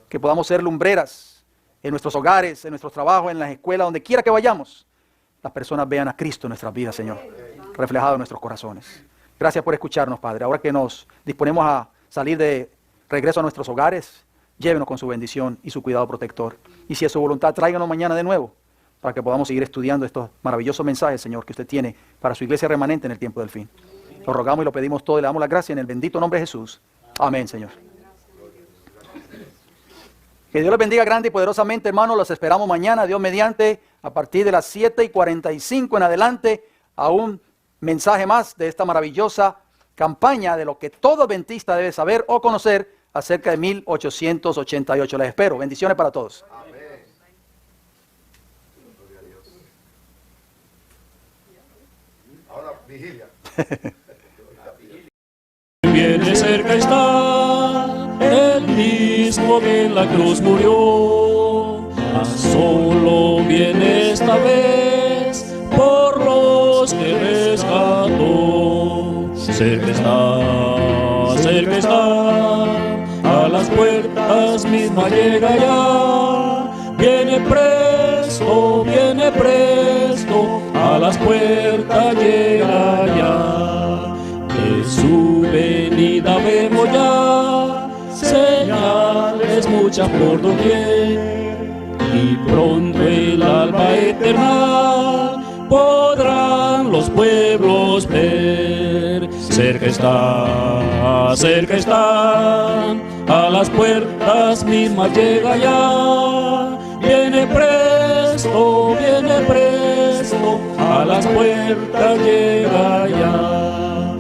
Que podamos ser lumbreras en nuestros hogares, en nuestros trabajos, en las escuelas, donde quiera que vayamos. Las personas vean a Cristo en nuestras vidas, Señor, reflejado en nuestros corazones. Gracias por escucharnos, Padre. Ahora que nos disponemos a salir de regreso a nuestros hogares, llévenos con su bendición y su cuidado protector. Y si es su voluntad, tráiganos mañana de nuevo para que podamos seguir estudiando estos maravillosos mensajes, Señor, que usted tiene para su iglesia remanente en el tiempo del fin. Lo rogamos y lo pedimos todo y le damos las gracias en el bendito nombre de Jesús. Amén, Señor. Que Dios les bendiga grande y poderosamente, hermanos. Los esperamos mañana, Dios mediante, a partir de las 7:45 en adelante, a un mensaje más de esta maravillosa campaña de lo que todo adventista debe saber o conocer acerca de 1888. Les espero. Bendiciones para todos. Amén. Ahora, vigilia. Viene cerca está el mismo que en la cruz murió, mas solo viene esta vez por los que rescató. Cerca está, a las puertas misma llega ya. Viene presto, a las puertas llega ya. De su venida vemos ya señales muchas por doquier, y pronto el alba eterna podrán los pueblos ver. Cerca está, a las puertas mismas llega ya. Viene presto, a las puertas llega ya.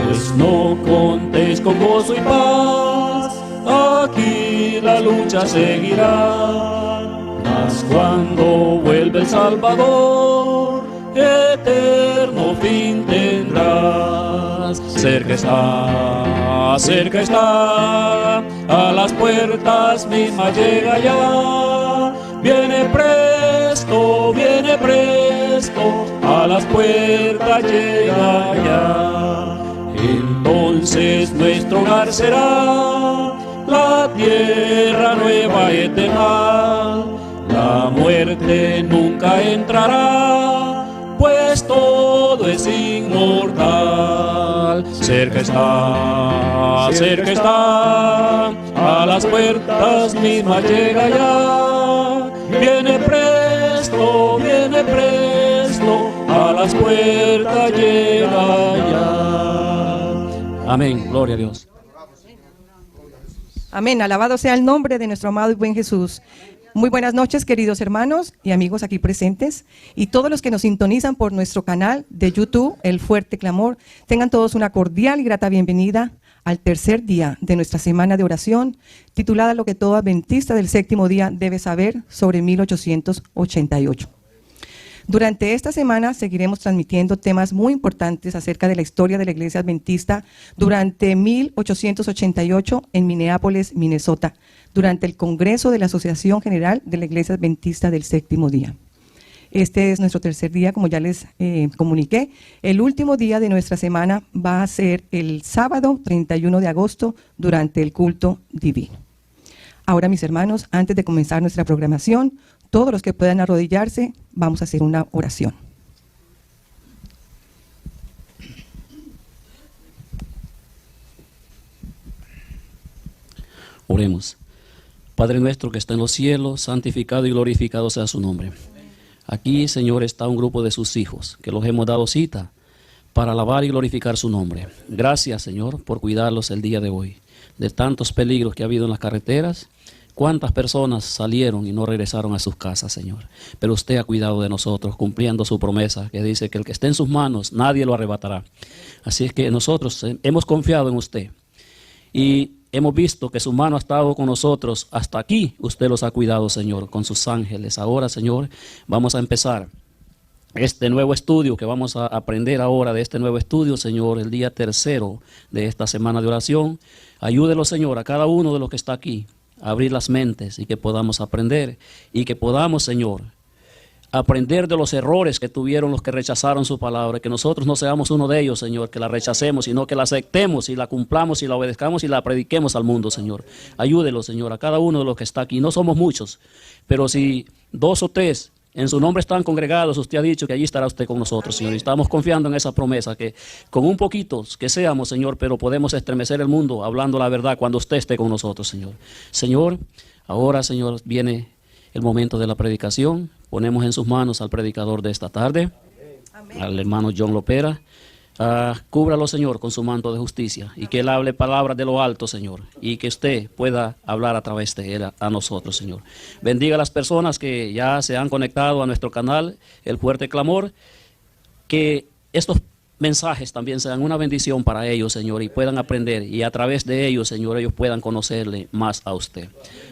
Pues no contéis con gozo y paz, aquí la lucha seguirá. Mas cuando vuelve el Salvador, eterno fin tendrás. Cerca está, a las puertas mismas llega ya. Viene presto, a las puertas llega ya. Entonces nuestro hogar será la tierra nueva eterna. La muerte nunca entrará, pues todo es inmortal. Cerca está, a las puertas mismas llega ya. Viene presto, a las puertas llega ya. Amén, gloria a Dios. Amén, alabado sea el nombre de nuestro amado y buen Jesús. Muy buenas noches, queridos hermanos y amigos aquí presentes, y todos los que nos sintonizan por nuestro canal de YouTube, El Fuerte Clamor. Tengan todos una cordial y grata bienvenida al tercer día de nuestra semana de oración, titulada Lo que todo adventista del séptimo día debe saber sobre 1888. Durante esta semana seguiremos transmitiendo temas muy importantes acerca de la historia de la Iglesia Adventista durante 1888 en Minneapolis, Minnesota, durante el Congreso de la Asociación General de la Iglesia Adventista del Séptimo Día. Este es nuestro tercer día, como ya les comuniqué. El último día de nuestra semana va a ser el sábado 31 de agosto durante el culto divino. Ahora, mis hermanos, antes de comenzar nuestra programación, todos los que puedan arrodillarse, vamos a hacer una oración. Oremos. Padre nuestro que está en los cielos, santificado y glorificado sea su nombre. Aquí, Señor, está un grupo de sus hijos, que los hemos dado cita para alabar y glorificar su nombre. Gracias, Señor, por cuidarlos el día de hoy, de tantos peligros que ha habido en las carreteras. ¿Cuántas personas salieron y no regresaron a sus casas, Señor? Pero usted ha cuidado de nosotros, cumpliendo su promesa, que dice que el que esté en sus manos, nadie lo arrebatará. Así es que nosotros hemos confiado en usted y hemos visto que su mano ha estado con nosotros hasta aquí. Usted los ha cuidado, Señor, con sus ángeles. Ahora, Señor, vamos a empezar este nuevo estudio que vamos a aprender ahora de este nuevo estudio, Señor, el día tercero de esta semana de oración. Ayúdelo, Señor, a cada uno de los que está aquí, abrir las mentes y que podamos aprender y que podamos, Señor, aprender de los errores que tuvieron los que rechazaron su palabra, que nosotros no seamos uno de ellos, Señor, que la rechacemos, sino que la aceptemos y la cumplamos y la obedezcamos y la prediquemos al mundo, Señor. Ayúdelo, Señor, a cada uno de los que está aquí. No somos muchos, pero si 2 o 3 en su nombre están congregados, usted ha dicho que allí estará usted con nosotros, Señor. Y estamos confiando en esa promesa, que con un poquito que seamos, Señor, pero podemos estremecer el mundo hablando la verdad cuando usted esté con nosotros, Señor. Señor, ahora, Señor, viene el momento de la predicación. Ponemos en sus manos al predicador de esta tarde, amén, al hermano John Lopera. Cúbralo, Señor, con su manto de justicia, y que él hable palabras de lo alto, Señor, y que usted pueda hablar a través de él a nosotros, Señor. Bendiga a las personas que ya se han conectado a nuestro canal, El Fuerte Clamor, que estos mensajes también sean una bendición para ellos, Señor, y puedan aprender, y a través de ellos, Señor, ellos puedan conocerle más a usted.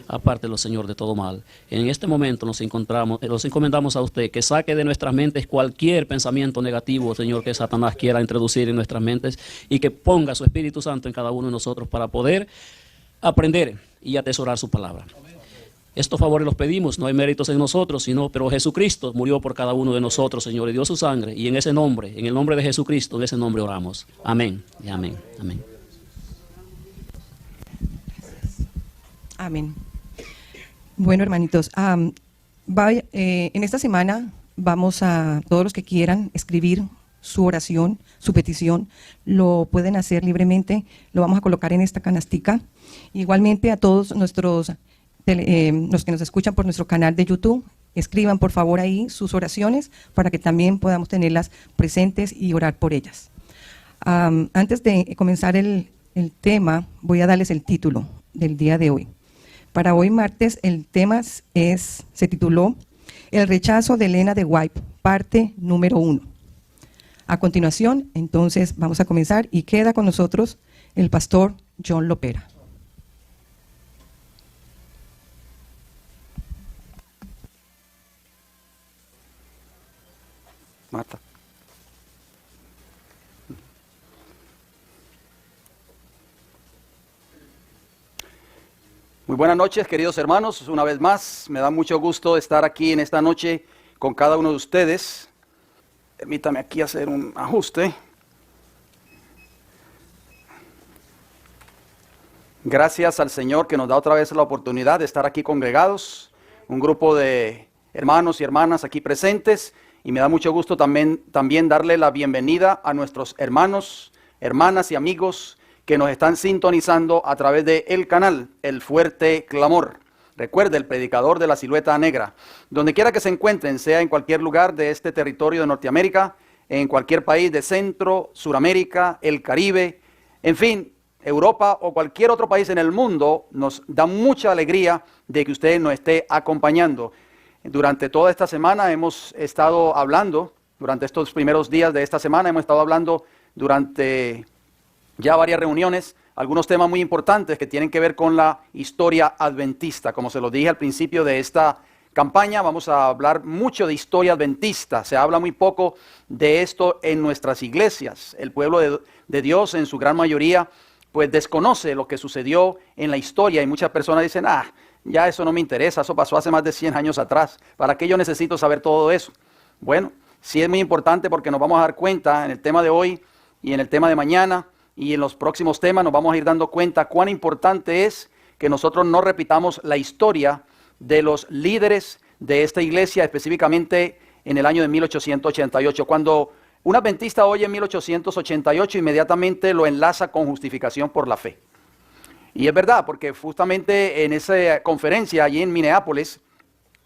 Apártelo, Señor, de todo mal. En este momento nos encomendamos a usted, que saque de nuestras mentes cualquier pensamiento negativo, Señor, que Satanás quiera introducir en nuestras mentes, y que ponga su Espíritu Santo en cada uno de nosotros para poder aprender y atesorar su palabra. Estos favores los pedimos, no hay méritos en nosotros, pero Jesucristo murió por cada uno de nosotros, Señor, y dio su sangre, y en ese nombre, en el nombre de Jesucristo, en ese nombre oramos. Amén y amén, amén. Amén. Bueno, hermanitos, en esta semana vamos a, todos los que quieran escribir su oración, su petición, lo pueden hacer libremente, lo vamos a colocar en esta canastica. Igualmente a todos los que nos escuchan por nuestro canal de YouTube, escriban por favor ahí sus oraciones para que también podamos tenerlas presentes y orar por ellas. Antes de comenzar el tema, voy a darles el título del día de hoy. Para hoy martes el tema se tituló El rechazo de Elena de White, parte número 1. A continuación, entonces, vamos a comenzar y queda con nosotros el pastor John Lopera. Marta. Muy buenas noches, queridos hermanos. Una vez más, me da mucho gusto estar aquí en esta noche con cada uno de ustedes. Permítame aquí hacer un ajuste. Gracias al Señor que nos da otra vez la oportunidad de estar aquí congregados, un grupo de hermanos y hermanas aquí presentes. Y me da mucho gusto también darle la bienvenida a nuestros hermanos, hermanas y amigos que nos están sintonizando a través de el canal El Fuerte Clamor. Recuerde, el predicador de la silueta negra. Donde quiera que se encuentren, sea en cualquier lugar de este territorio de Norteamérica, en cualquier país de Centro, Suramérica, el Caribe, en fin, Europa o cualquier otro país en el mundo, nos da mucha alegría de que usted nos esté acompañando. Durante toda esta semana hemos estado hablando, durante estos primeros días de esta semana hemos estado hablando durante ya varias reuniones, algunos temas muy importantes que tienen que ver con la historia adventista. Como se lo dije al principio de esta campaña, vamos a hablar mucho de historia adventista. Se habla muy poco de esto en nuestras iglesias. El pueblo de Dios en su gran mayoría pues desconoce lo que sucedió en la historia y muchas personas dicen, ya eso no me interesa, eso pasó hace más de 100 años atrás. ¿Para qué yo necesito saber todo eso? Bueno, sí es muy importante porque nos vamos a dar cuenta en el tema de hoy y en el tema de mañana y en los próximos temas nos vamos a ir dando cuenta cuán importante es que nosotros no repitamos la historia de los líderes de esta iglesia, específicamente en el año de 1888. Cuando un adventista oye 1888, inmediatamente lo enlaza con justificación por la fe. Y es verdad, porque justamente en esa conferencia allí en Minneapolis,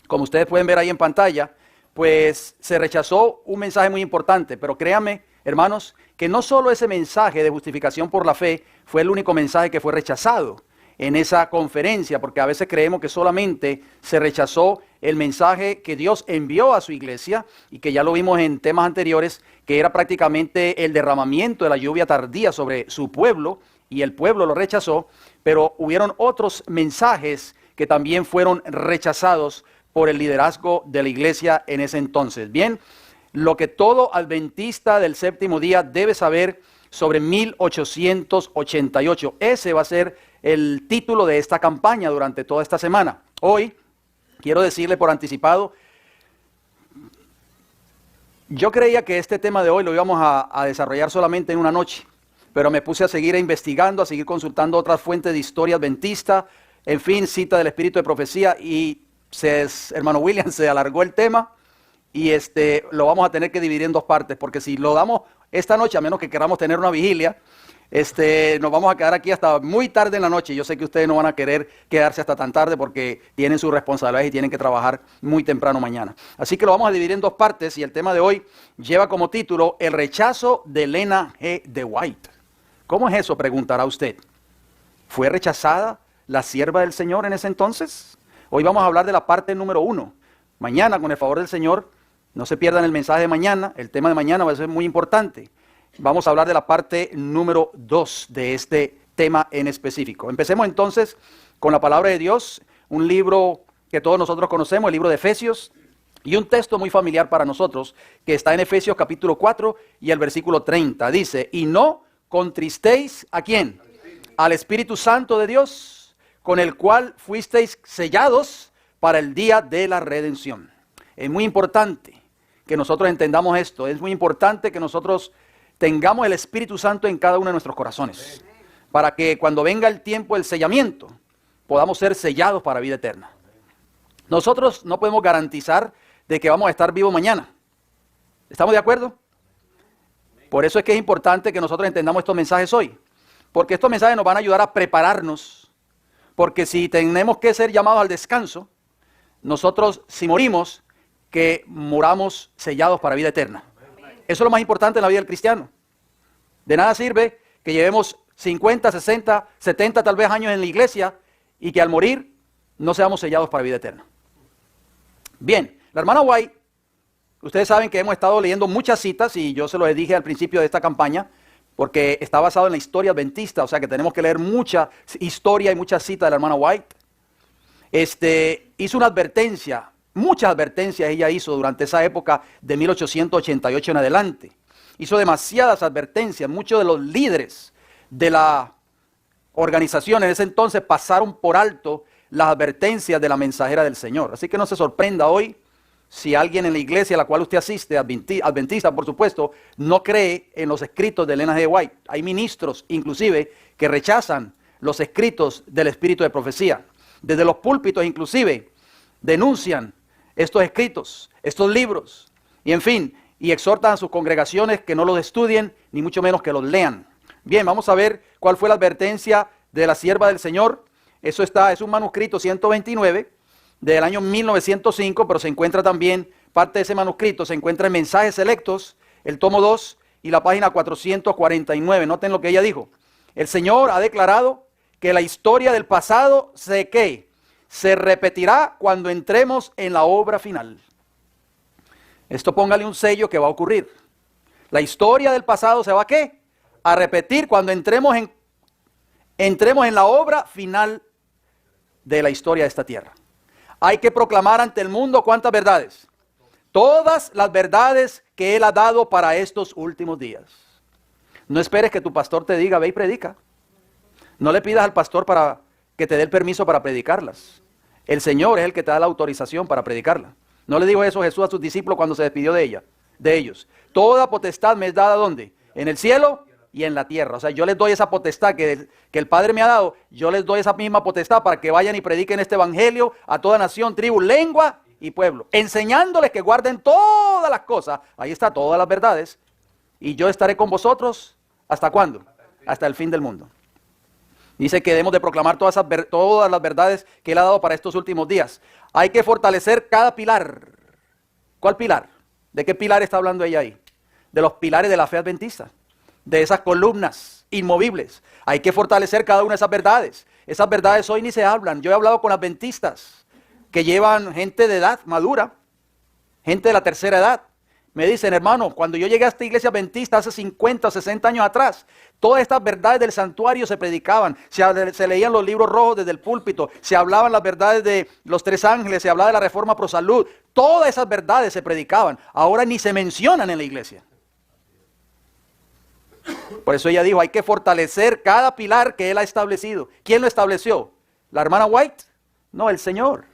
como ustedes pueden ver ahí en pantalla, pues se rechazó un mensaje muy importante. Pero créanme, hermanos, que no solo ese mensaje de justificación por la fe fue el único mensaje que fue rechazado en esa conferencia, porque a veces creemos que solamente se rechazó el mensaje que Dios envió a su iglesia, y que ya lo vimos en temas anteriores, que era prácticamente el derramamiento de la lluvia tardía sobre su pueblo, y el pueblo lo rechazó, pero hubieron otros mensajes que también fueron rechazados por el liderazgo de la iglesia en ese entonces. Bien, lo que todo adventista del séptimo día debe saber sobre 1888. Ese va a ser el título de esta campaña durante toda esta semana. Hoy quiero decirle por anticipado, Yo creía que este tema de hoy lo íbamos a desarrollar solamente en una noche, pero me puse a seguir investigando, a seguir consultando otras fuentes de historia adventista, en fin, cita del Espíritu de Profecía, y hermano William, se alargó el tema y lo vamos a tener que dividir en dos partes, porque si lo damos esta noche, a menos que queramos tener una vigilia, nos vamos a quedar aquí hasta muy tarde en la noche. Yo sé que ustedes no van a querer quedarse hasta tan tarde porque tienen sus responsabilidades y tienen que trabajar muy temprano mañana. Así que lo vamos a dividir en dos partes y el tema de hoy lleva como título El rechazo de Elena G. de White. ¿Cómo es eso?, preguntará usted. ¿Fue rechazada la sierva del Señor en ese entonces? Hoy vamos a hablar de la parte número 1. Mañana, con el favor del Señor, no se pierdan el mensaje de mañana. El tema de mañana va a ser muy importante. Vamos a hablar de la parte número 2 de este tema en específico. Empecemos entonces con la palabra de Dios, un libro que todos nosotros conocemos, el libro de Efesios, y un texto muy familiar para nosotros, que está en Efesios capítulo 4 y el versículo 30. Dice, y no contristéis, ¿a quién? Al Espíritu Santo de Dios, con el cual fuisteis sellados para el día de la redención. Es muy importante que nosotros entendamos esto, es muy importante que nosotros tengamos el Espíritu Santo en cada uno de nuestros corazones, para que cuando venga el tiempo del sellamiento, podamos ser sellados para vida eterna. Nosotros no podemos garantizar de que vamos a estar vivos mañana. ¿Estamos de acuerdo? Por eso es que es importante que nosotros entendamos estos mensajes hoy, porque estos mensajes nos van a ayudar a prepararnos, porque si tenemos que ser llamados al descanso, nosotros, si morimos, que muramos sellados para vida eterna. Eso es lo más importante en la vida del cristiano. De nada sirve que llevemos 50, 60, 70 tal vez años en la iglesia y que al morir no seamos sellados para vida eterna. Bien, la hermana White, ustedes saben que hemos estado leyendo muchas citas y yo se lo dije al principio de esta campaña porque está basado en la historia adventista, o sea que tenemos que leer mucha historia y muchas citas de la hermana White. Hizo una advertencia. Muchas advertencias ella hizo durante esa época de 1888 en adelante. Hizo demasiadas advertencias. Muchos de los líderes de la organización en ese entonces pasaron por alto las advertencias de la mensajera del Señor. Así que no se sorprenda hoy si alguien en la iglesia a la cual usted asiste, adventista por supuesto, no cree en los escritos de Elena G. White. Hay ministros inclusive que rechazan los escritos del Espíritu de Profecía. Desde los púlpitos inclusive denuncian estos escritos, estos libros, y en fin, y exhortan a sus congregaciones que no los estudien, ni mucho menos que los lean. Bien, vamos a ver cuál fue la advertencia de la sierva del Señor. Es un manuscrito 129 del año 1905, pero se encuentra también, parte de ese manuscrito, se encuentra en Mensajes Selectos, el tomo 2 y la página 449. Noten lo que ella dijo. El Señor ha declarado que la historia del pasado se repetirá cuando entremos en la obra final. Esto póngale un sello que va a ocurrir. La historia del pasado se va a ¿qué? A repetir cuando entremos en la obra final de la historia de esta tierra. Hay que proclamar ante el mundo ¿cuántas verdades? Todas las verdades que Él ha dado para estos últimos días. No esperes que tu pastor te diga, ve y predica. No le pidas al pastor para que te dé el permiso para predicarlas. El Señor es el que te da la autorización para predicarla. ¿No le dijo eso Jesús a sus discípulos cuando se despidió de ellos? Toda potestad me es dada ¿dónde? En el cielo y en la tierra. O sea, yo les doy esa potestad que el Padre me ha dado. Yo les doy esa misma potestad para que vayan y prediquen este evangelio a toda nación, tribu, lengua y pueblo. Enseñándoles que guarden todas las cosas. Ahí está, todas las verdades. Y yo estaré con vosotros. ¿Hasta cuándo? Hasta el fin del mundo. Dice que debemos de proclamar todas las verdades que Él ha dado para estos últimos días. Hay que fortalecer cada pilar. ¿Cuál pilar? ¿De qué pilar está hablando ella ahí? De los pilares de la fe adventista. De esas columnas inmovibles. Hay que fortalecer cada una de esas verdades. Esas verdades hoy ni se hablan. Yo he hablado con adventistas que llevan gente de edad madura, gente de la tercera edad. Me dicen, hermano, cuando yo llegué a esta iglesia adventista hace 50 o 60 años atrás, todas estas verdades del santuario se predicaban, se leían los libros rojos desde el púlpito, se hablaban las verdades de los 3 ángeles, se hablaba de la reforma pro salud, todas esas verdades se predicaban, ahora ni se mencionan en la iglesia. Por eso ella dijo, hay que fortalecer cada pilar que Él ha establecido. ¿Quién lo estableció? ¿La hermana White? No, el Señor.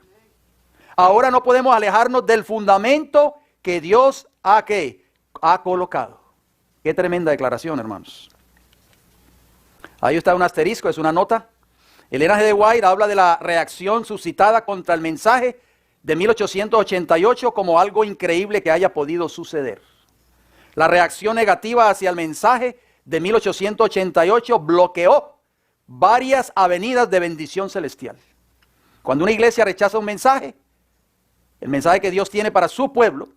Ahora no podemos alejarnos del fundamento que Dios ha ha colocado. Qué tremenda declaración, hermanos. Ahí está un asterisco, es una nota. Elena G. de White habla de la reacción suscitada contra el mensaje de 1888 como algo increíble que haya podido suceder. La reacción negativa hacia el mensaje de 1888 bloqueó varias avenidas de bendición celestial. Cuando una iglesia rechaza un mensaje, el mensaje que Dios tiene para su pueblo,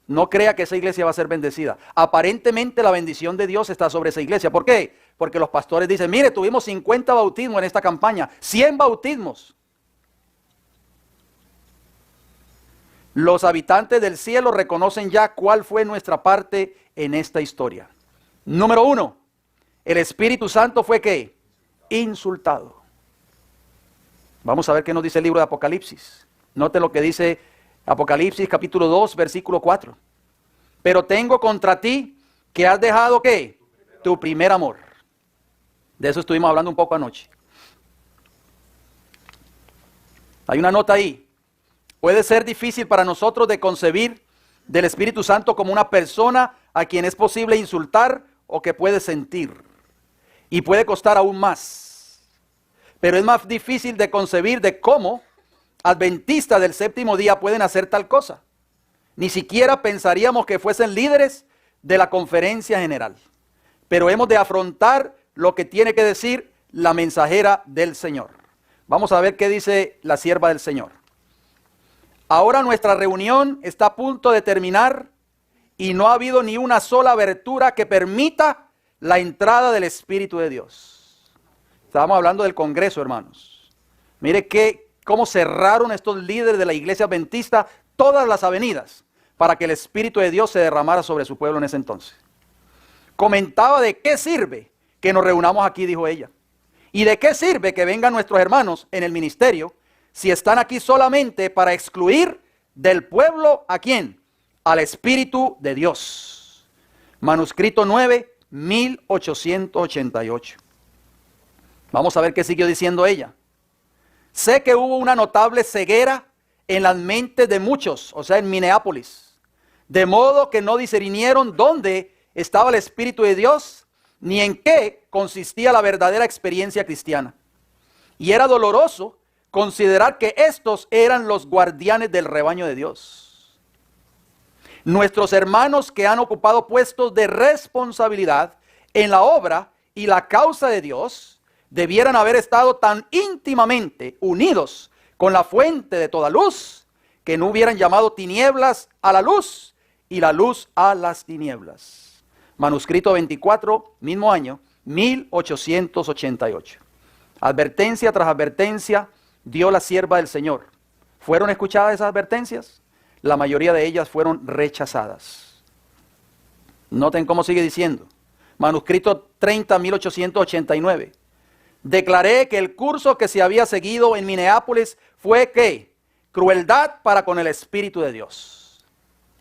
no crea que esa iglesia va a ser bendecida. Aparentemente la bendición de Dios está sobre esa iglesia. ¿Por qué? Porque los pastores dicen, mire, tuvimos 50 bautismos en esta campaña, 100 bautismos. Los habitantes del cielo reconocen ya cuál fue nuestra parte en esta historia. Número 1, el Espíritu Santo fue ¿qué? Insultado. Vamos a ver qué nos dice el libro de Apocalipsis. Note lo que dice Apocalipsis capítulo 2, versículo 4. Pero tengo contra ti que has dejado ¿qué? Tu primer amor. De eso estuvimos hablando un poco anoche. Hay una nota ahí. Puede ser difícil para nosotros de concebir del Espíritu Santo como una persona a quien es posible insultar o que puede sentir. Y puede costar aún más. Pero es más difícil de concebir de cómo adventistas del séptimo día pueden hacer tal cosa. Ni siquiera pensaríamos que fuesen líderes de la conferencia general. Pero hemos de afrontar lo que tiene que decir la mensajera del Señor. Vamos a ver qué dice la sierva del Señor. Ahora nuestra reunión está a punto de terminar y no ha habido ni una sola abertura que permita la entrada del Espíritu de Dios. Estábamos hablando del Congreso, hermanos. Mire cómo cerraron estos líderes de la iglesia adventista todas las avenidas para que el Espíritu de Dios se derramara sobre su pueblo en ese entonces. Comentaba de qué sirve que nos reunamos aquí, dijo ella. ¿Y de qué sirve que vengan nuestros hermanos en el ministerio si están aquí solamente para excluir del pueblo a quién? Al Espíritu de Dios. Manuscrito 9, 1888. Vamos a ver qué siguió diciendo ella. Sé que hubo una notable ceguera en las mentes de muchos, o sea en Minneapolis, de modo que no discernieron dónde estaba el Espíritu de Dios, ni en qué consistía la verdadera experiencia cristiana. Y era doloroso considerar que estos eran los guardianes del rebaño de Dios. Nuestros hermanos que han ocupado puestos de responsabilidad en la obra y la causa de Dios, debieran haber estado tan íntimamente unidos con la fuente de toda luz, que no hubieran llamado tinieblas a la luz y la luz a las tinieblas. Manuscrito 24, mismo año, 1888. Advertencia tras advertencia dio la sierva del Señor. ¿Fueron escuchadas esas advertencias? La mayoría de ellas fueron rechazadas. Noten cómo sigue diciendo. Manuscrito 30, 1889. Declaré que el curso que se había seguido en Minneapolis fue ¿qué? Crueldad para con el Espíritu de Dios.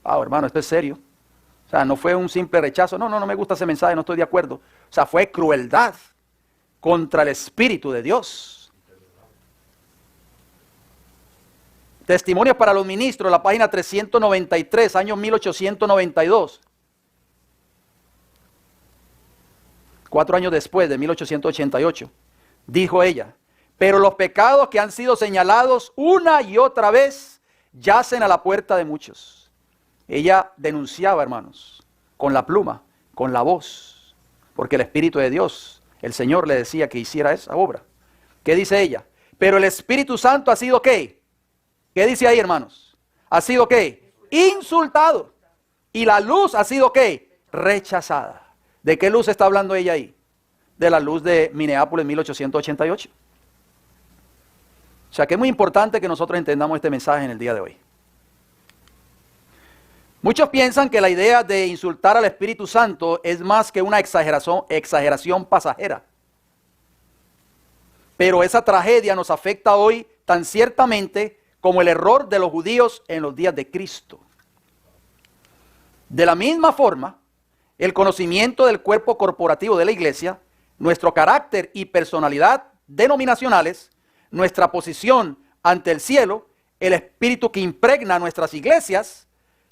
Hermano, esto es serio. O sea, no fue un simple rechazo. No me gusta ese mensaje, no estoy de acuerdo. O sea, fue crueldad contra el Espíritu de Dios. Testimonios para los ministros, la página 393, año 1892. 4 años después de 1888. Dijo ella, pero los pecados que han sido señalados una y otra vez yacen a la puerta de muchos. Ella denunciaba, hermanos, con la pluma, con la voz, porque el Espíritu de Dios, el Señor le decía que hiciera esa obra. ¿Qué dice ella? Pero el Espíritu Santo ha sido ¿qué? ¿Qué dice ahí, hermanos? Ha sido ¿qué? Insultado. Y la luz ha sido ¿qué? Rechazada. ¿De qué luz está hablando ella ahí? De la luz de Minneapolis 1888. O sea que es muy importante que nosotros entendamos este mensaje en el día de hoy. Muchos piensan que la idea de insultar al Espíritu Santo es más que una exageración pasajera. Pero esa tragedia nos afecta hoy tan ciertamente como el error de los judíos en los días de Cristo. De la misma forma, el conocimiento del cuerpo corporativo de la iglesia, nuestro carácter y personalidad denominacionales, nuestra posición ante el cielo, el espíritu que impregna nuestras iglesias,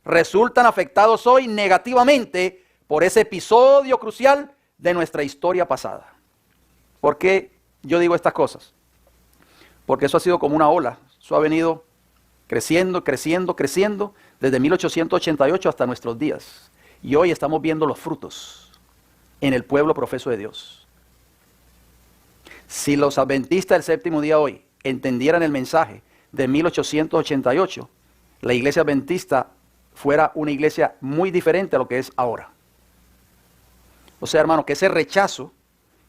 resultan afectados hoy negativamente por ese episodio crucial de nuestra historia pasada. ¿Por qué yo digo estas cosas? Porque eso ha sido como una ola. Eso ha venido creciendo, creciendo, creciendo desde 1888 hasta nuestros días. Y hoy estamos viendo los frutos en el pueblo profeso de Dios. Si los adventistas del séptimo día hoy entendieran el mensaje de 1888, la iglesia adventista fuera una iglesia muy diferente a lo que es ahora. O sea, hermano, que ese rechazo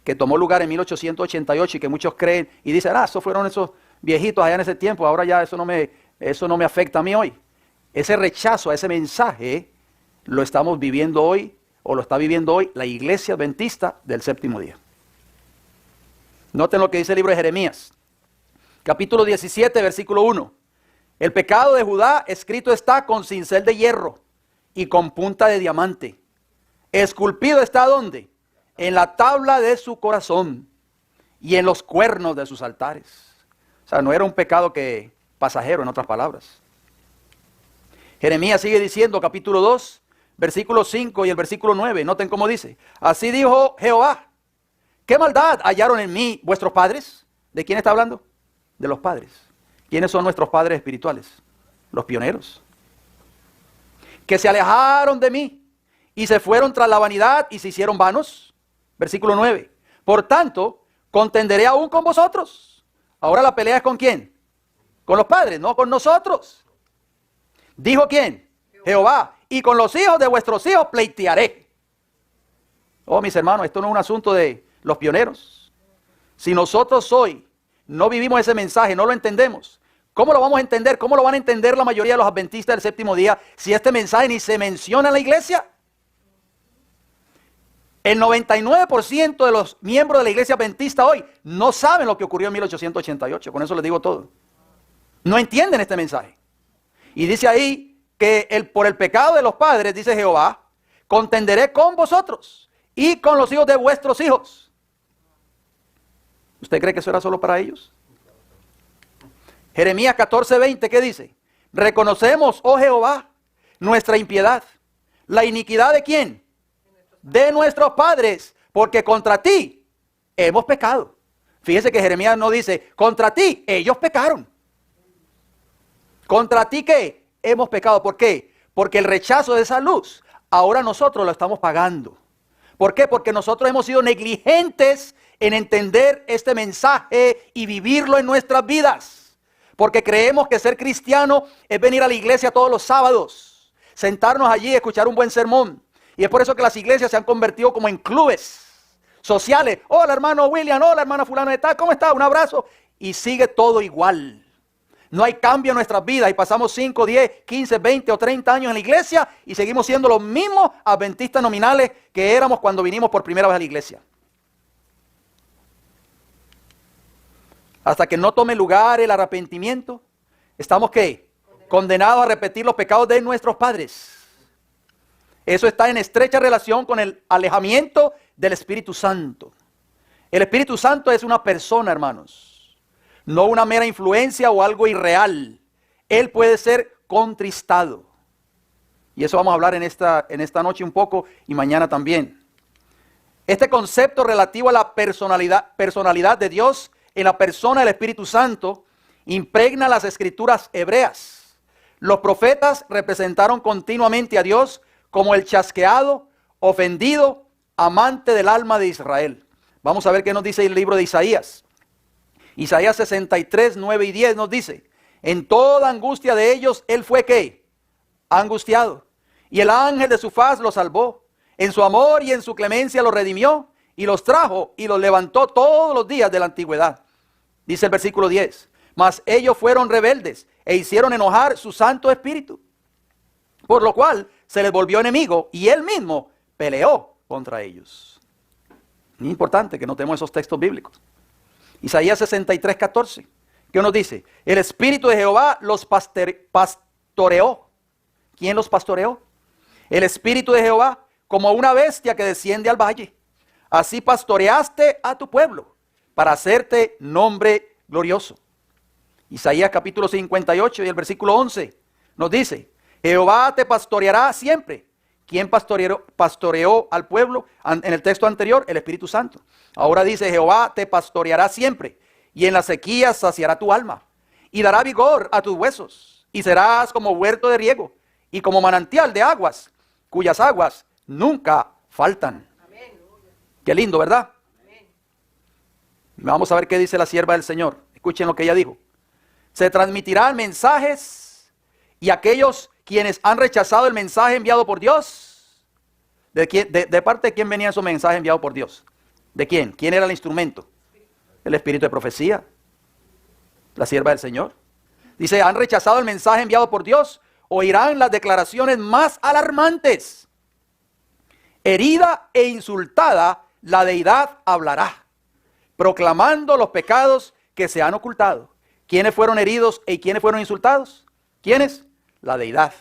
que tomó lugar en 1888 y que muchos creen y dicen, esos fueron esos viejitos allá en ese tiempo, ahora ya eso no me afecta a mí hoy. Ese rechazo a ese mensaje lo estamos viviendo hoy, o lo está viviendo hoy la iglesia adventista del séptimo día. Noten lo que dice el libro de Jeremías, capítulo 17, versículo 1. El pecado de Judá escrito está con cincel de hierro y con punta de diamante. Esculpido está ¿dónde? En la tabla de su corazón y en los cuernos de sus altares. O sea, no era un pecado que pasajero, en otras palabras. Jeremías sigue diciendo, capítulo 2, versículo 5 y el versículo 9. Noten cómo dice. Así dijo Jehová. ¿Qué maldad hallaron en mí vuestros padres? ¿De quién está hablando? De los padres. ¿Quiénes son nuestros padres espirituales? Los pioneros. Que se alejaron de mí y se fueron tras la vanidad y se hicieron vanos. Versículo 9. Por tanto, contenderé aún con vosotros. Ahora la pelea es ¿con quién? Con los padres, no con nosotros. ¿Dijo quién? Jehová. Y con los hijos de vuestros hijos pleitearé. Oh, mis hermanos, esto no es un asunto de los pioneros. Si nosotros hoy no vivimos ese mensaje, no lo entendemos, ¿cómo lo vamos a entender? ¿Cómo lo van a entender la mayoría de los adventistas del séptimo día si este mensaje ni se menciona en la iglesia? El 99% de los miembros de la iglesia adventista hoy no saben lo que ocurrió en 1888. Con eso les digo todo. No entienden este mensaje. Y dice ahí que por el pecado de los padres, dice Jehová, contenderé con vosotros y con los hijos de vuestros hijos. ¿Usted cree que eso era solo para ellos? Jeremías 14:20, ¿qué dice? Reconocemos, oh Jehová, nuestra impiedad. ¿La iniquidad de quién? De nuestros padres, porque contra ti hemos pecado. Fíjese que Jeremías no dice, contra ti ellos pecaron. ¿Contra ti qué? Hemos pecado. ¿Por qué? Porque el rechazo de esa luz, ahora nosotros lo estamos pagando. ¿Por qué? Porque nosotros hemos sido negligentes en entender este mensaje y vivirlo en nuestras vidas. Porque creemos que ser cristiano es venir a la iglesia todos los sábados, sentarnos allí y escuchar un buen sermón. Y es por eso que las iglesias se han convertido como en clubes sociales. Hola hermano William, hola hermana fulano de tal, ¿cómo está? Un abrazo. Y sigue todo igual. No hay cambio en nuestras vidas y pasamos 5, 10, 15, 20 o 30 años en la iglesia y seguimos siendo los mismos adventistas nominales que éramos cuando vinimos por primera vez a la iglesia. Hasta que no tome lugar el arrepentimiento, estamos ¿qué? Condenados a repetir los pecados de nuestros padres. Eso está en estrecha relación con el alejamiento del Espíritu Santo. El Espíritu Santo es una persona, hermanos, no una mera influencia o algo irreal. Él puede ser contristado. Y eso vamos a hablar en esta noche un poco y mañana también. Este concepto relativo a la personalidad de Dios en la persona del Espíritu Santo impregna las escrituras hebreas. Los profetas representaron continuamente a Dios como el chasqueado, ofendido, amante del alma de Israel. Vamos a ver qué nos dice el libro de Isaías. Isaías 63, 9 y 10 nos dice, en toda angustia de ellos, él fue ¿qué? Angustiado. Y el ángel de su faz los salvó. En su amor y en su clemencia los redimió y los trajo y los levantó todos los días de la antigüedad. Dice el versículo 10, mas ellos fueron rebeldes e hicieron enojar su santo espíritu, por lo cual se les volvió enemigo y él mismo peleó contra ellos. Es importante que notemos esos textos bíblicos. Isaías 63, 14. ¿Qué nos dice? El Espíritu de Jehová los pastoreó. ¿Quién los pastoreó? El Espíritu de Jehová, como una bestia que desciende al valle. Así pastoreaste a tu pueblo para hacerte nombre glorioso. Isaías capítulo 58 y el versículo 11 nos dice, Jehová te pastoreará siempre. ¿Quién pastoreó al pueblo en el texto anterior? El Espíritu Santo. Ahora dice, Jehová te pastoreará siempre, y en la sequía saciará tu alma, y dará vigor a tus huesos, y serás como huerto de riego, y como manantial de aguas, cuyas aguas nunca faltan. Qué lindo, ¿verdad? Vamos a ver qué dice la sierva del Señor. Escuchen lo que ella dijo. Se transmitirán mensajes, y aquellos quienes han rechazado el mensaje enviado por Dios, ¿de parte de quién venía esos mensajes enviados por Dios? ¿De quién? ¿Quién era el instrumento? El espíritu de profecía, la sierva del Señor. Dice, han rechazado el mensaje enviado por Dios, oirán las declaraciones más alarmantes. Herida e insultada, la deidad hablará, proclamando los pecados que se han ocultado. ¿Quiénes fueron heridos y quiénes fueron insultados? ¿Quiénes? La deidad.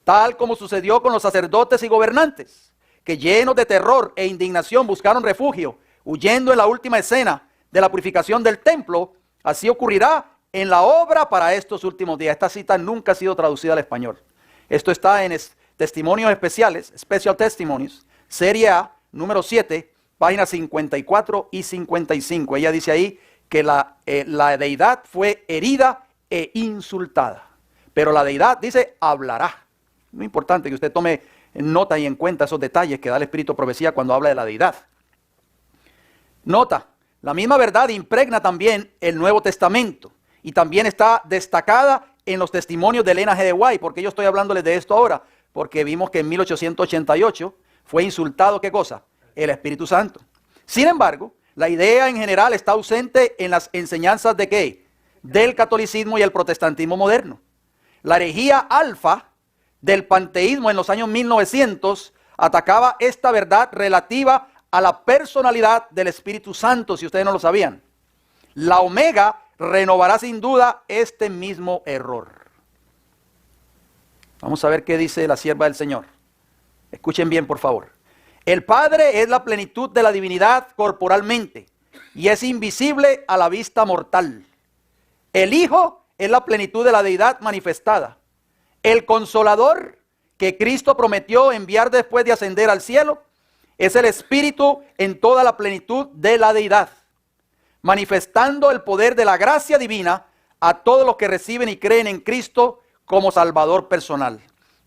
Tal como sucedió con los sacerdotes y gobernantes, que llenos de terror e indignación buscaron refugio, huyendo en la última escena de la purificación del templo, así ocurrirá en la obra para estos últimos días. Esta cita nunca ha sido traducida al español. Esto está en Testimonios Especiales, Special Testimonies, Serie A, número 7, páginas 54 y 55. Ella dice ahí que la deidad fue herida e insultada. Pero la deidad, dice, hablará. Muy importante que usted tome nota y en cuenta esos detalles que da el Espíritu de Profecía cuando habla de la deidad. Nota, la misma verdad impregna también el Nuevo Testamento y también está destacada en los testimonios de Elena G. de White. ¿Por qué yo estoy hablándoles de esto ahora? Porque vimos que en 1888 fue insultado, ¿qué cosa? El Espíritu Santo. Sin embargo, la idea en general está ausente en las enseñanzas de ¿qué? Del catolicismo y el protestantismo moderno. La herejía alfa del panteísmo en los años 1900 atacaba esta verdad relativa a la personalidad del Espíritu Santo, si ustedes no lo sabían. La Omega renovará sin duda este mismo error. Vamos a ver qué dice la sierva del Señor. Escuchen bien, por favor. El Padre es la plenitud de la divinidad corporalmente y es invisible a la vista mortal. El Hijo es la plenitud de la deidad manifestada. El Consolador que Cristo prometió enviar después de ascender al cielo es el Espíritu en toda la plenitud de la deidad, manifestando el poder de la gracia divina a todos los que reciben y creen en Cristo como Salvador personal.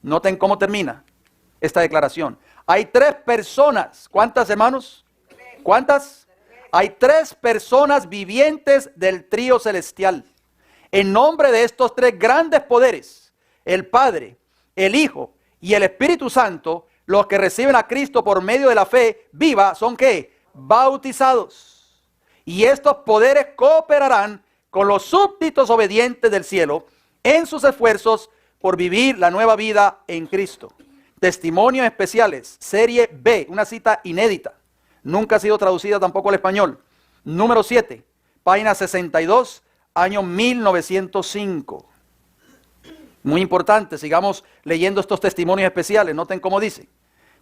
Noten cómo termina esta declaración. Hay tres personas. ¿Cuántas, hermanos? ¿Cuántas? Hay tres personas vivientes del trío celestial. En nombre de estos tres grandes poderes, el Padre, el Hijo y el Espíritu Santo, los que reciben a Cristo por medio de la fe viva, ¿son qué? Bautizados. Y estos poderes cooperarán con los súbditos obedientes del cielo en sus esfuerzos por vivir la nueva vida en Cristo. Testimonios Especiales, Serie B, una cita inédita. Nunca ha sido traducida tampoco al español. Número 7, página 62, año 1905. Muy importante, sigamos leyendo estos testimonios especiales. Noten cómo dice.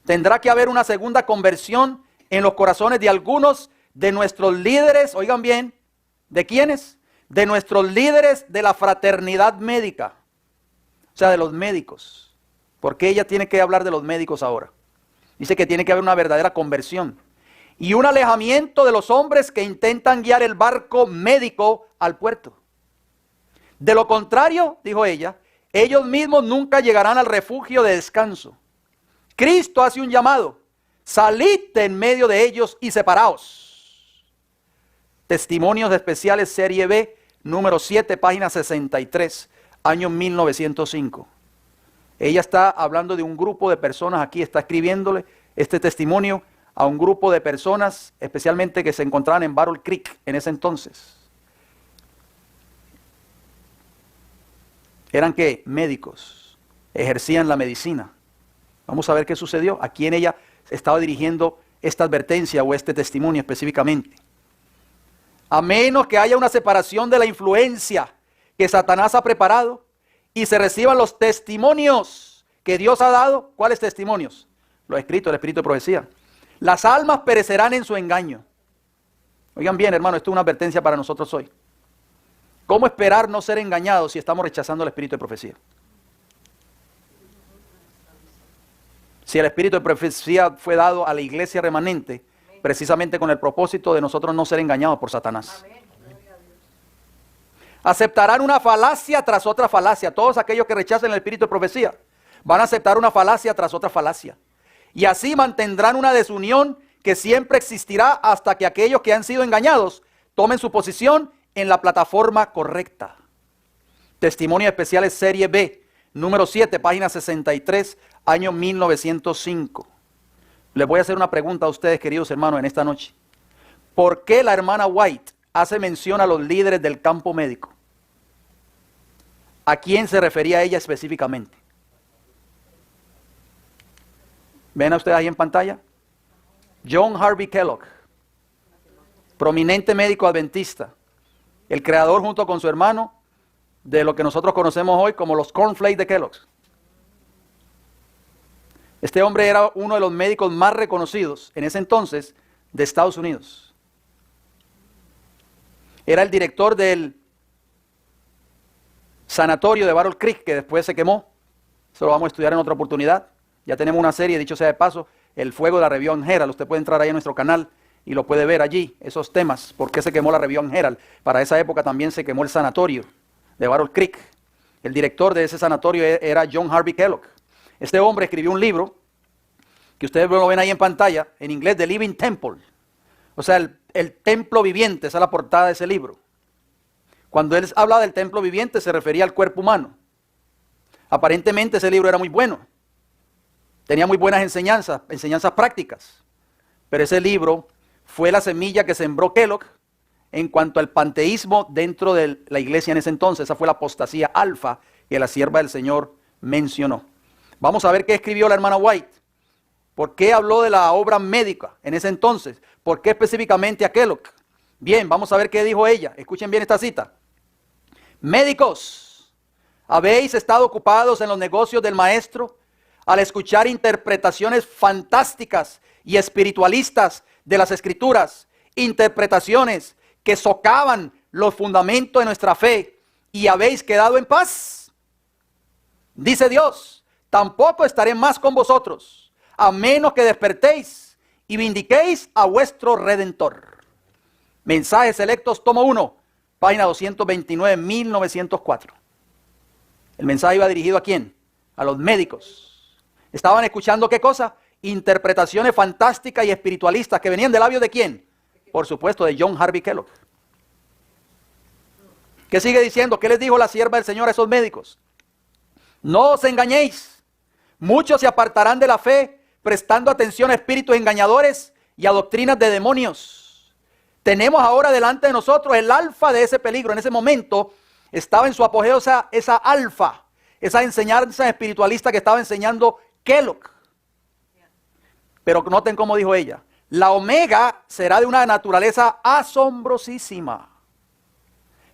Tendrá que haber una segunda conversión en los corazones de algunos de nuestros líderes. Oigan bien, ¿de quiénes? De nuestros líderes de la fraternidad médica. O sea, de los médicos. ¿Por qué ella tiene que hablar de los médicos ahora? Dice que tiene que haber una verdadera conversión. Y un alejamiento de los hombres que intentan guiar el barco médico al puerto. De lo contrario, dijo ella, ellos mismos nunca llegarán al refugio de descanso. Cristo hace un llamado. Salid de en medio de ellos y separaos. Testimonios Especiales, Serie B, número 7, página 63, año 1905. Ella está hablando de un grupo de personas aquí, está escribiéndole este testimonio a un grupo de personas, especialmente que se encontraban en Battle Creek en ese entonces. Eran ¿qué? Médicos, ejercían la medicina. Vamos a ver qué sucedió, a quién ella estaba dirigiendo esta advertencia o este testimonio específicamente. A menos que haya una separación de la influencia que Satanás ha preparado y se reciban los testimonios que Dios ha dado. ¿Cuáles testimonios? Lo escrito, el Espíritu de Profecía. Las almas perecerán en su engaño. Oigan bien, hermano, esto es una advertencia para nosotros hoy. ¿Cómo esperar no ser engañados si estamos rechazando el Espíritu de Profecía? Si el espíritu de profecía fue dado a la iglesia remanente, precisamente con el propósito de nosotros no ser engañados por Satanás. Aceptarán una falacia tras otra falacia. Todos aquellos que rechacen el espíritu de profecía van a aceptar una falacia tras otra falacia. Y así mantendrán una desunión que siempre existirá hasta que aquellos que han sido engañados tomen su posición en la plataforma correcta. Testimonios Especiales Serie B, número 7, página 63, año 1905. Les voy a hacer una pregunta a ustedes, queridos hermanos, en esta noche. ¿Por qué la hermana White hace mención a los líderes del campo médico? ¿A quién se refería ella específicamente? ¿Ven a ustedes ahí en pantalla? John Harvey Kellogg, prominente médico adventista, el creador junto con su hermano de lo que nosotros conocemos hoy como los cornflakes de Kellogg's. Este hombre era uno de los médicos más reconocidos en ese entonces de Estados Unidos. Era el director del sanatorio de Battle Creek, que después se quemó. Eso lo vamos a estudiar en otra oportunidad. Ya tenemos una serie, dicho sea de paso, El fuego de la Review and Herald. Usted puede entrar ahí a nuestro canal y lo puede ver allí, esos temas. ¿Por qué se quemó la Review and Herald? Para esa época también se quemó el sanatorio de Battle Creek. El director de ese sanatorio era John Harvey Kellogg. Este hombre escribió un libro, que ustedes lo ven ahí en pantalla, en inglés, The Living Temple. O sea, el templo viviente, esa es la portada de ese libro. Cuando él hablaba del templo viviente se refería al cuerpo humano. Aparentemente ese libro era muy bueno. Tenía muy buenas enseñanzas prácticas. Pero ese libro fue la semilla que sembró Kellogg en cuanto al panteísmo dentro de la iglesia en ese entonces. Esa fue la apostasía alfa que la sierva del Señor mencionó. Vamos a ver qué escribió la hermana White. ¿Por qué habló de la obra médica en ese entonces? ¿Por qué específicamente a Kellogg? Bien, vamos a ver qué dijo ella. Escuchen bien esta cita. Médicos, ¿habéis estado ocupados en los negocios del maestro al escuchar interpretaciones fantásticas y espiritualistas de las escrituras? Interpretaciones que socavan los fundamentos de nuestra fe, y habéis quedado en paz. Dice Dios, tampoco estaré más con vosotros, a menos que despertéis y vindiquéis a vuestro Redentor. Mensajes Selectos, tomo 1, página 229, 1904. El mensaje iba dirigido ¿a quién? A los médicos. ¿Estaban escuchando qué cosa? Interpretaciones fantásticas y espiritualistas que venían de labios ¿de quién? Por supuesto, de John Harvey Kellogg. ¿Qué sigue diciendo? ¿Qué les dijo la sierva del Señor a esos médicos? No os engañéis. Muchos se apartarán de la fe, prestando atención a espíritus engañadores y a doctrinas de demonios. Tenemos ahora delante de nosotros el alfa de ese peligro. En ese momento estaba en su apogeo esa alfa, esa enseñanza espiritualista que estaba enseñando Kellogg. Pero noten cómo dijo ella. La omega será de una naturaleza asombrosísima.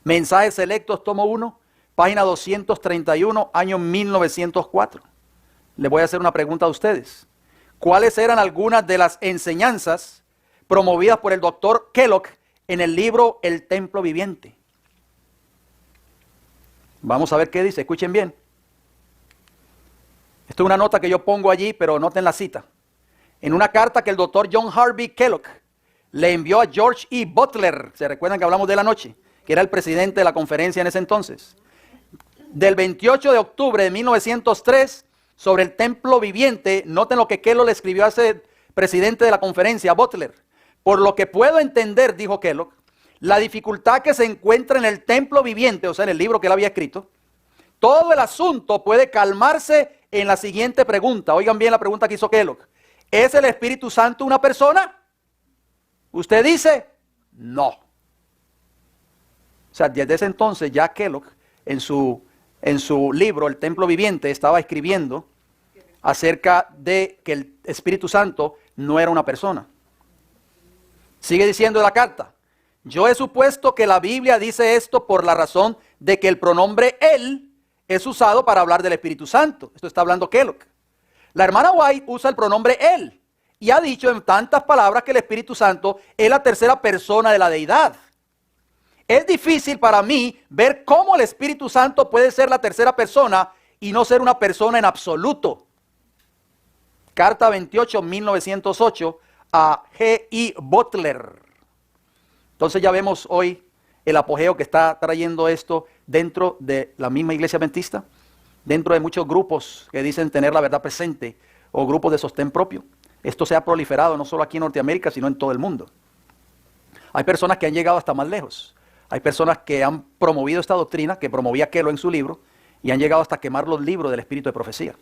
Mensajes Selectos, tomo 1, página 231, año 1904. Les voy a hacer una pregunta a ustedes. ¿Cuáles eran algunas de las enseñanzas promovidas por el doctor Kellogg en el libro El Templo Viviente? Vamos a ver qué dice, escuchen bien. Esto es una nota que yo pongo allí, pero noten la cita. En una carta que el doctor John Harvey Kellogg le envió a George E. Butler, ¿se recuerdan que hablamos de la noche? Que era el presidente de la conferencia en ese entonces. Del 28 de octubre de 1903, sobre el templo viviente, noten lo que Kellogg le escribió a ese presidente de la conferencia, Butler. Por lo que puedo entender, dijo Kellogg, la dificultad que se encuentra en el templo viviente, o sea, en el libro que él había escrito, todo el asunto puede calmarse en la siguiente pregunta. Oigan bien la pregunta que hizo Kellogg. ¿Es el Espíritu Santo una persona? Usted dice, no. O sea, desde ese entonces ya Kellogg en su libro, El Templo Viviente, estaba escribiendo acerca de que el Espíritu Santo no era una persona. Sigue diciendo la carta. Yo he supuesto que la Biblia dice esto por la razón de que el pronombre él es usado para hablar del Espíritu Santo. Esto está hablando Kellogg. La hermana White usa el pronombre él y ha dicho en tantas palabras que el Espíritu Santo es la tercera persona de la deidad. Es difícil para mí ver cómo el Espíritu Santo puede ser la tercera persona y no ser una persona en absoluto. Carta 28, 1908, a G.E. Butler. Entonces ya vemos hoy el apogeo que está trayendo esto dentro de la misma iglesia adventista, dentro de muchos grupos que dicen tener la verdad presente o grupos de sostén propio. Esto se ha proliferado no solo aquí en Norteamérica, sino en todo el mundo. Hay personas que han llegado hasta más lejos. Hay personas que han promovido esta doctrina, que promovía Keller en su libro, y han llegado hasta quemar los libros del Espíritu de Profecía.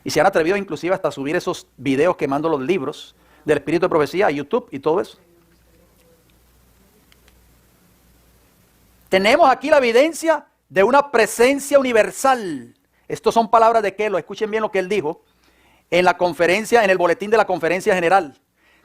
Y se han atrevido inclusive hasta subir esos videos quemando los libros del Espíritu de Profecía a YouTube y todo eso. Tenemos aquí la evidencia de una presencia universal. Estas son palabras de Keller. Escuchen bien lo que él dijo en la conferencia, en el boletín de la Conferencia General.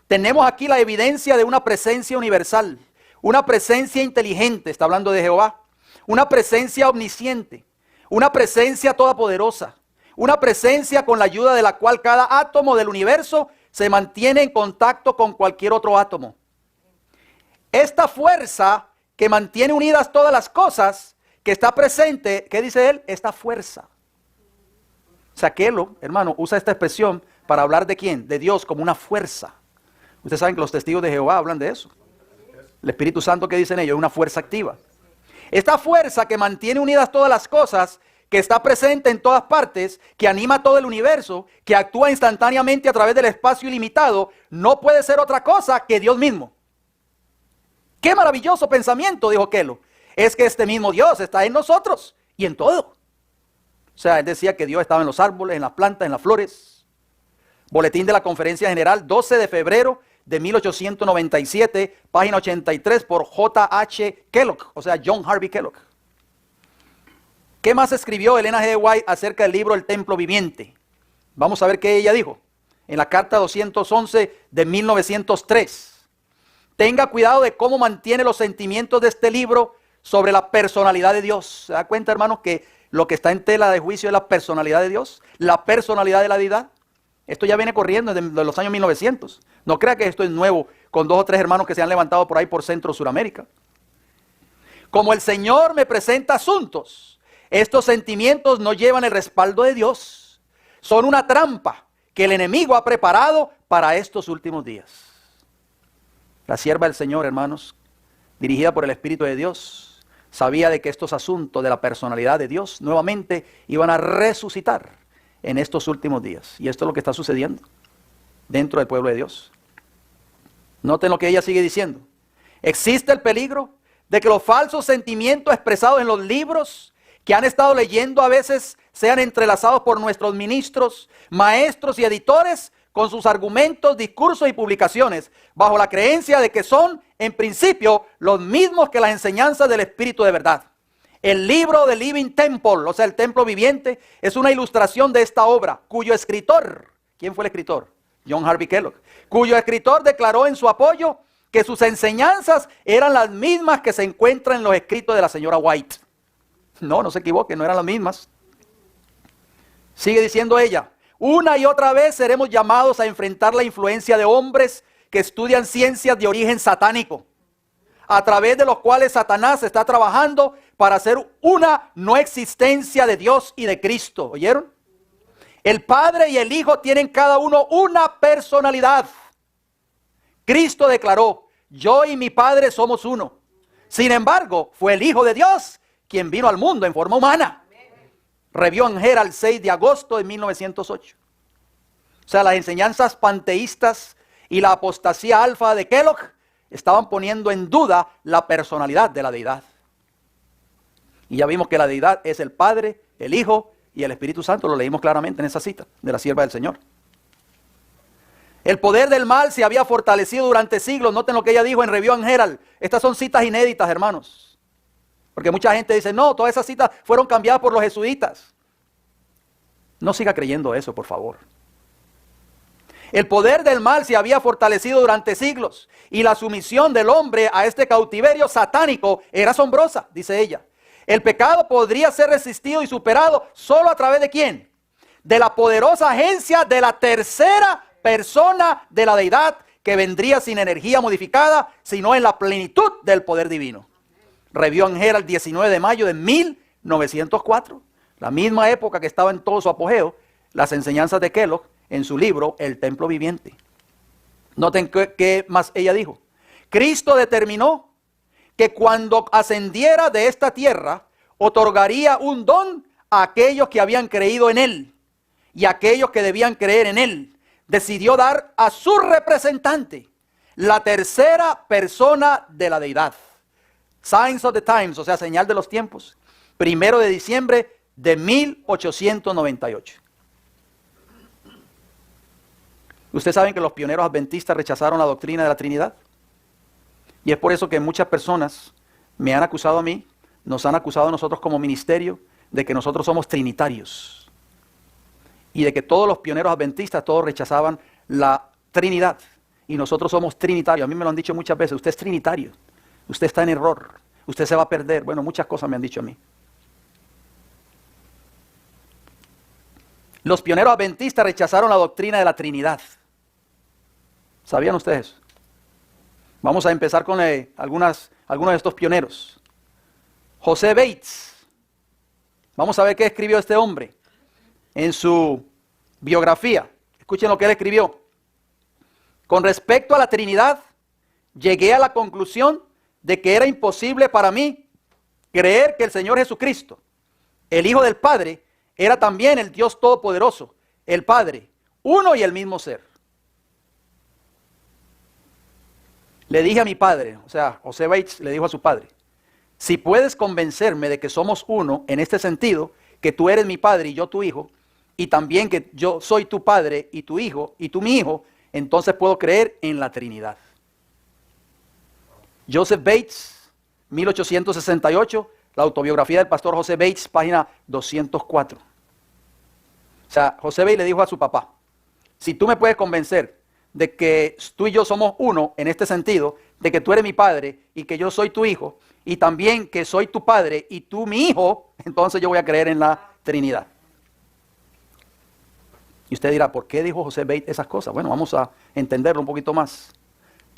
Tenemos aquí la evidencia de una presencia universal, una presencia inteligente, está hablando de Jehová, una presencia omnisciente, una presencia todopoderosa, una presencia con la ayuda de la cual cada átomo del universo se mantiene en contacto con cualquier otro átomo. Esta fuerza que mantiene unidas todas las cosas, que está presente, ¿qué dice él? Esta fuerza. Saquelo, hermano, usa esta expresión para hablar de quién, de Dios como una fuerza. Ustedes saben que los testigos de Jehová hablan de eso. El Espíritu Santo, que dicen ellos, es una fuerza activa. Esta fuerza que mantiene unidas todas las cosas, que está presente en todas partes, que anima todo el universo, que actúa instantáneamente a través del espacio ilimitado, no puede ser otra cosa que Dios mismo. ¡Qué maravilloso pensamiento!, dijo Keller. Es que este mismo Dios está en nosotros y en todo. O sea, él decía que Dios estaba en los árboles, en las plantas, en las flores. Boletín de la Conferencia General, 12 de febrero de 1897, página 83, por J.H. Kellogg, o sea, John Harvey Kellogg. ¿Qué más escribió Elena G. White acerca del libro El Templo Viviente? Vamos a ver qué ella dijo en la carta 211 de 1903. Tenga cuidado de cómo mantiene los sentimientos de este libro sobre la personalidad de Dios. ¿Se da cuenta, hermanos, que lo que está en tela de juicio es la personalidad de Dios? La personalidad de la deidad. Esto ya viene corriendo desde los años 1900. No crea que esto es nuevo con 2 o 3 hermanos que se han levantado por ahí por Centro Suramérica. Como el Señor me presenta asuntos, estos sentimientos no llevan el respaldo de Dios. Son una trampa que el enemigo ha preparado para estos últimos días. La sierva del Señor, hermanos, dirigida por el Espíritu de Dios, sabía de que estos asuntos de la personalidad de Dios nuevamente iban a resucitar en estos últimos días. Y esto es lo que está sucediendo dentro del pueblo de Dios. Noten lo que ella sigue diciendo. Existe el peligro de que los falsos sentimientos expresados en los libros que han estado leyendo a veces sean entrelazados por nuestros ministros, maestros y editores con sus argumentos, discursos y publicaciones, bajo la creencia de que son, en principio, los mismos que las enseñanzas del Espíritu de verdad. El libro de Living Temple, o sea, el templo viviente, es una ilustración de esta obra, cuyo escritor, ¿quién fue el escritor? John Harvey Kellogg, cuyo escritor declaró en su apoyo que sus enseñanzas eran las mismas que se encuentran en los escritos de la señora White. No se equivoque, no eran las mismas. Sigue diciendo ella, una y otra vez seremos llamados a enfrentar la influencia de hombres que estudian ciencias de origen satánico, a través de los cuales Satanás está trabajando para hacer una no existencia de Dios y de Cristo. ¿Oyeron? El Padre y el Hijo tienen cada uno una personalidad. Cristo declaró, yo y mi Padre somos uno. Sin embargo, fue el Hijo de Dios quien vino al mundo en forma humana. Review and Herald, 6 de agosto de 1908. O sea, las enseñanzas panteístas y la apostasía alfa de Kellogg estaban poniendo en duda la personalidad de la deidad. Y ya vimos que la deidad es el Padre, el Hijo y el Espíritu Santo. Lo leímos claramente en esa cita de la sierva del Señor. El poder del mal se había fortalecido durante siglos. Noten lo que ella dijo en Review and Herald. Estas son citas inéditas, hermanos. Porque mucha gente dice, no, todas esas citas fueron cambiadas por los jesuitas. No siga creyendo eso, por favor. El poder del mal se había fortalecido durante siglos y la sumisión del hombre a este cautiverio satánico era asombrosa, dice ella. El pecado podría ser resistido y superado solo a través de ¿quién? De la poderosa agencia de la tercera persona de la deidad, que vendría sin energía modificada, sino en la plenitud del poder divino. Review and Herald, 19 de mayo de 1904, la misma época que estaba en todo su apogeo, las enseñanzas de Kellogg en su libro El Templo Viviente. Noten qué más ella dijo. Cristo determinó que cuando ascendiera de esta tierra, otorgaría un don a aquellos que habían creído en Él y a aquellos que debían creer en Él. Decidió dar a su representante, la tercera persona de la deidad. Signs of the Times, o sea, señal de los tiempos. 1 de diciembre de 1898. Ustedes saben que los pioneros adventistas rechazaron la doctrina de la Trinidad. Y es por eso que muchas personas me han acusado a mí, nos han acusado a nosotros como ministerio, de que nosotros somos trinitarios. Y de que todos los pioneros adventistas, todos rechazaban la Trinidad. Y nosotros somos trinitarios. A mí me lo han dicho muchas veces, usted es trinitario. Usted está en error. Usted se va a perder. Bueno, muchas cosas me han dicho a mí. Los pioneros adventistas rechazaron la doctrina de la Trinidad. ¿Sabían ustedes eso? Vamos a empezar con algunos de estos pioneros. José Bates. Vamos a ver qué escribió este hombre en su biografía. Escuchen lo que él escribió. Con respecto a la Trinidad, llegué a la conclusión de que era imposible para mí creer que el Señor Jesucristo, el Hijo del Padre, era también el Dios Todopoderoso, el Padre, uno y el mismo ser. Le dije a mi padre, o sea, José Bates le dijo a su padre, si puedes convencerme de que somos uno en este sentido, que tú eres mi padre y yo tu hijo, y también que yo soy tu padre y tu hijo, y tú mi hijo, entonces puedo creer en la Trinidad. Joseph Bates, 1868, la autobiografía del pastor José Bates, página 204. O sea, José Bates le dijo a su papá, si tú me puedes convencer de que tú y yo somos uno en este sentido, de que tú eres mi padre y que yo soy tu hijo, y también que soy tu padre y tú mi hijo, entonces yo voy a creer en la Trinidad. Y usted dirá, ¿por qué dijo José Bates esas cosas? Bueno, vamos a entenderlo un poquito más.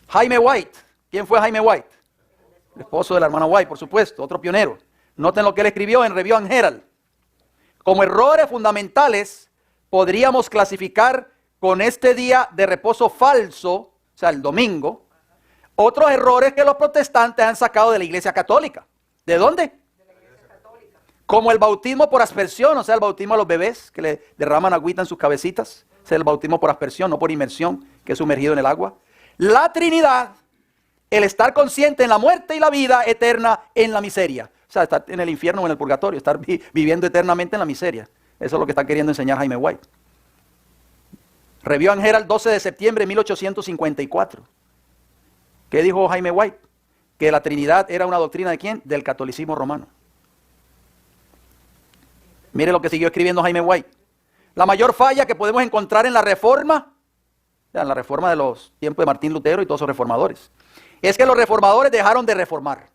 Jaime White. ¿Quién fue Jaime White? El esposo de la hermana White, por supuesto, otro pionero. Noten lo que él escribió en Review and Herald. Como errores fundamentales, podríamos clasificar con este día de reposo falso, o sea, el domingo, otros errores que los protestantes han sacado de la Iglesia Católica. ¿De dónde? De la Iglesia Católica. Como el bautismo por aspersión, o sea, el bautismo a los bebés que le derraman agüita en sus cabecitas. O sea, el bautismo por aspersión, no por inmersión, que es sumergido en el agua. La Trinidad, el estar consciente en la muerte y la vida eterna en la miseria. O sea, estar en el infierno o en el purgatorio, estar viviendo eternamente en la miseria. Eso es lo que está queriendo enseñar Jaime White. Review and Herald, 12 de septiembre de 1854. ¿Qué dijo Jaime White? Que la Trinidad era una doctrina ¿de quién? Del catolicismo romano. Mire lo que siguió escribiendo Jaime White. La mayor falla que podemos encontrar en la reforma, en la reforma de los tiempos de Martín Lutero y todos esos reformadores, es que los reformadores dejaron de reformar.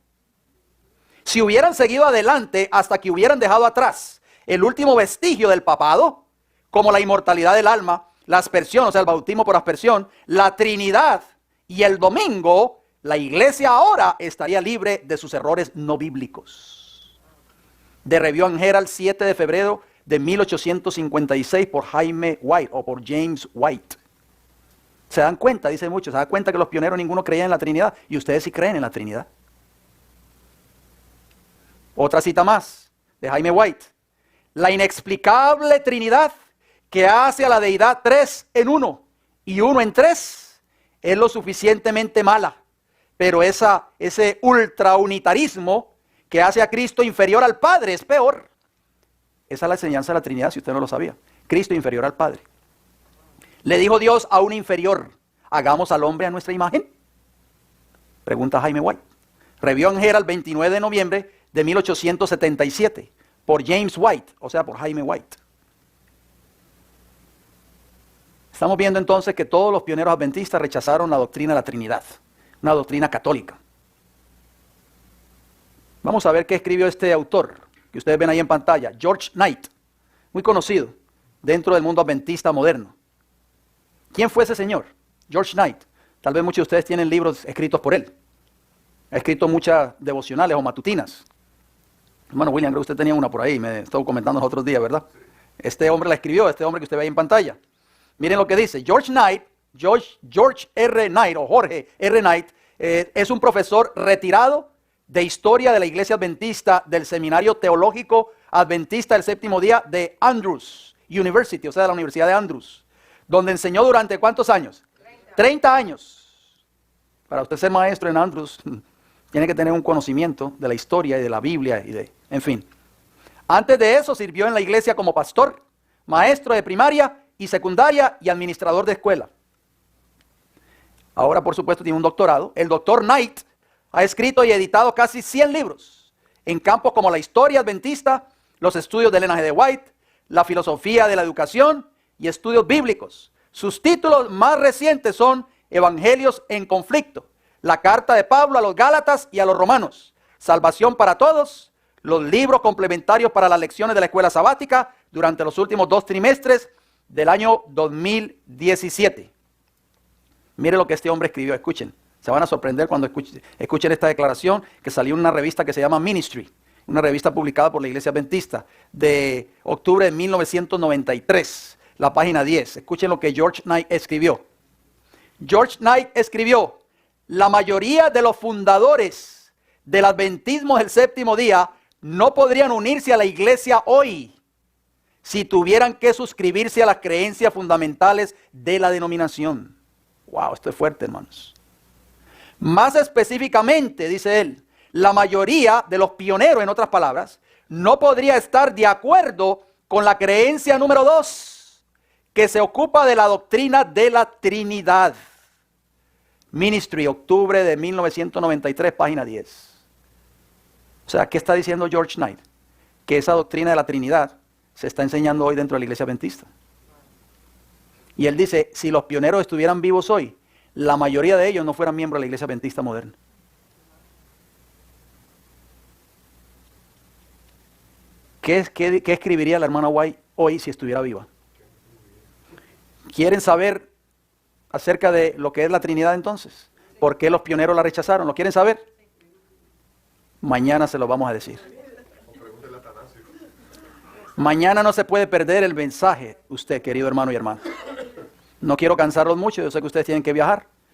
Si hubieran seguido adelante hasta que hubieran dejado atrás el último vestigio del papado, como la inmortalidad del alma, la aspersión, o sea, el bautismo por aspersión, la Trinidad y el domingo, la iglesia ahora estaría libre de sus errores no bíblicos. De Review and Herald, 7 de febrero de 1856 por Jaime White o por James White. ¿Se dan cuenta? Dicen muchos, ¿se dan cuenta que los pioneros ninguno creía en la Trinidad? Y ustedes sí creen en la Trinidad. Otra cita más de Jaime White. La inexplicable Trinidad que hace a la deidad 3 en 1 y 1 en 3 es lo suficientemente mala, pero ese ultraunitarismo que hace a Cristo inferior al Padre es peor. Esa es la enseñanza de la Trinidad, si usted no lo sabía. Cristo inferior al Padre. Le dijo Dios a un inferior, hagamos al hombre a nuestra imagen. Pregunta Jaime White. Review and Herald, 29 de noviembre de 1877 por James White, o sea, por Jaime White. Estamos viendo entonces que todos los pioneros adventistas rechazaron la doctrina de la Trinidad, una doctrina católica. Vamos a ver qué escribió este autor, que ustedes ven ahí en pantalla, George Knight, muy conocido dentro del mundo adventista moderno. ¿Quién fue ese señor? George Knight. Tal vez muchos de ustedes tienen libros escritos por él. Ha escrito muchas devocionales o matutinas. Hermano William, creo que usted tenía una por ahí, me estuvo comentando los otros días, ¿verdad? Este hombre la escribió, este hombre que usted ve ahí en pantalla. Miren lo que dice. George Knight, George R. Knight o Jorge R. Knight, es un profesor retirado de historia de la Iglesia Adventista del Seminario Teológico Adventista del Séptimo Día de Andrews University, o sea, de la Universidad de Andrews, donde enseñó durante ¿cuántos años? 30 años. Para usted ser maestro en Andrews, tiene que tener un conocimiento de la historia y de la Biblia en fin. Antes de eso sirvió en la iglesia como pastor, maestro de primaria y secundaria y administrador de escuela. Ahora, por supuesto, tiene un doctorado. El doctor Knight ha escrito y editado casi 100 libros en campos como la historia adventista, los estudios del linaje de White, la filosofía de la educación y estudios bíblicos. Sus títulos más recientes son Evangelios en conflicto, la carta de Pablo a los Gálatas y a los Romanos, Salvación para todos, los libros complementarios para las lecciones de la escuela sabática durante los últimos 2 trimestres del año 2017. Mire lo que este hombre escribió, escuchen. Se van a sorprender cuando escuchen esta declaración que salió en una revista que se llama Ministry, una revista publicada por la Iglesia Adventista de octubre de 1993, la página 10. Escuchen lo que George Knight escribió. George Knight escribió: la mayoría de los fundadores del adventismo del séptimo día no podrían unirse a la iglesia hoy si tuvieran que suscribirse a las creencias fundamentales de la denominación. Wow, esto es fuerte, hermanos. Más específicamente, dice él, la mayoría de los pioneros, en otras palabras, no podría estar de acuerdo con la creencia número 2, que se ocupa de la doctrina de la Trinidad. Ministry, octubre de 1993, página 10. O sea, ¿qué está diciendo George Knight? Que esa doctrina de la Trinidad se está enseñando hoy dentro de la Iglesia Adventista. Y él dice, si los pioneros estuvieran vivos hoy, la mayoría de ellos no fueran miembros de la Iglesia Adventista moderna. ¿Qué escribiría la hermana White hoy si estuviera viva? ¿Quieren saber acerca de lo que es la Trinidad entonces? ¿Por qué los pioneros la rechazaron? ¿Lo quieren saber? Mañana se lo vamos a decir. Mañana no se puede perder el mensaje, usted, querido hermano y hermana. No quiero cansarlos mucho, yo sé que ustedes tienen que viajar.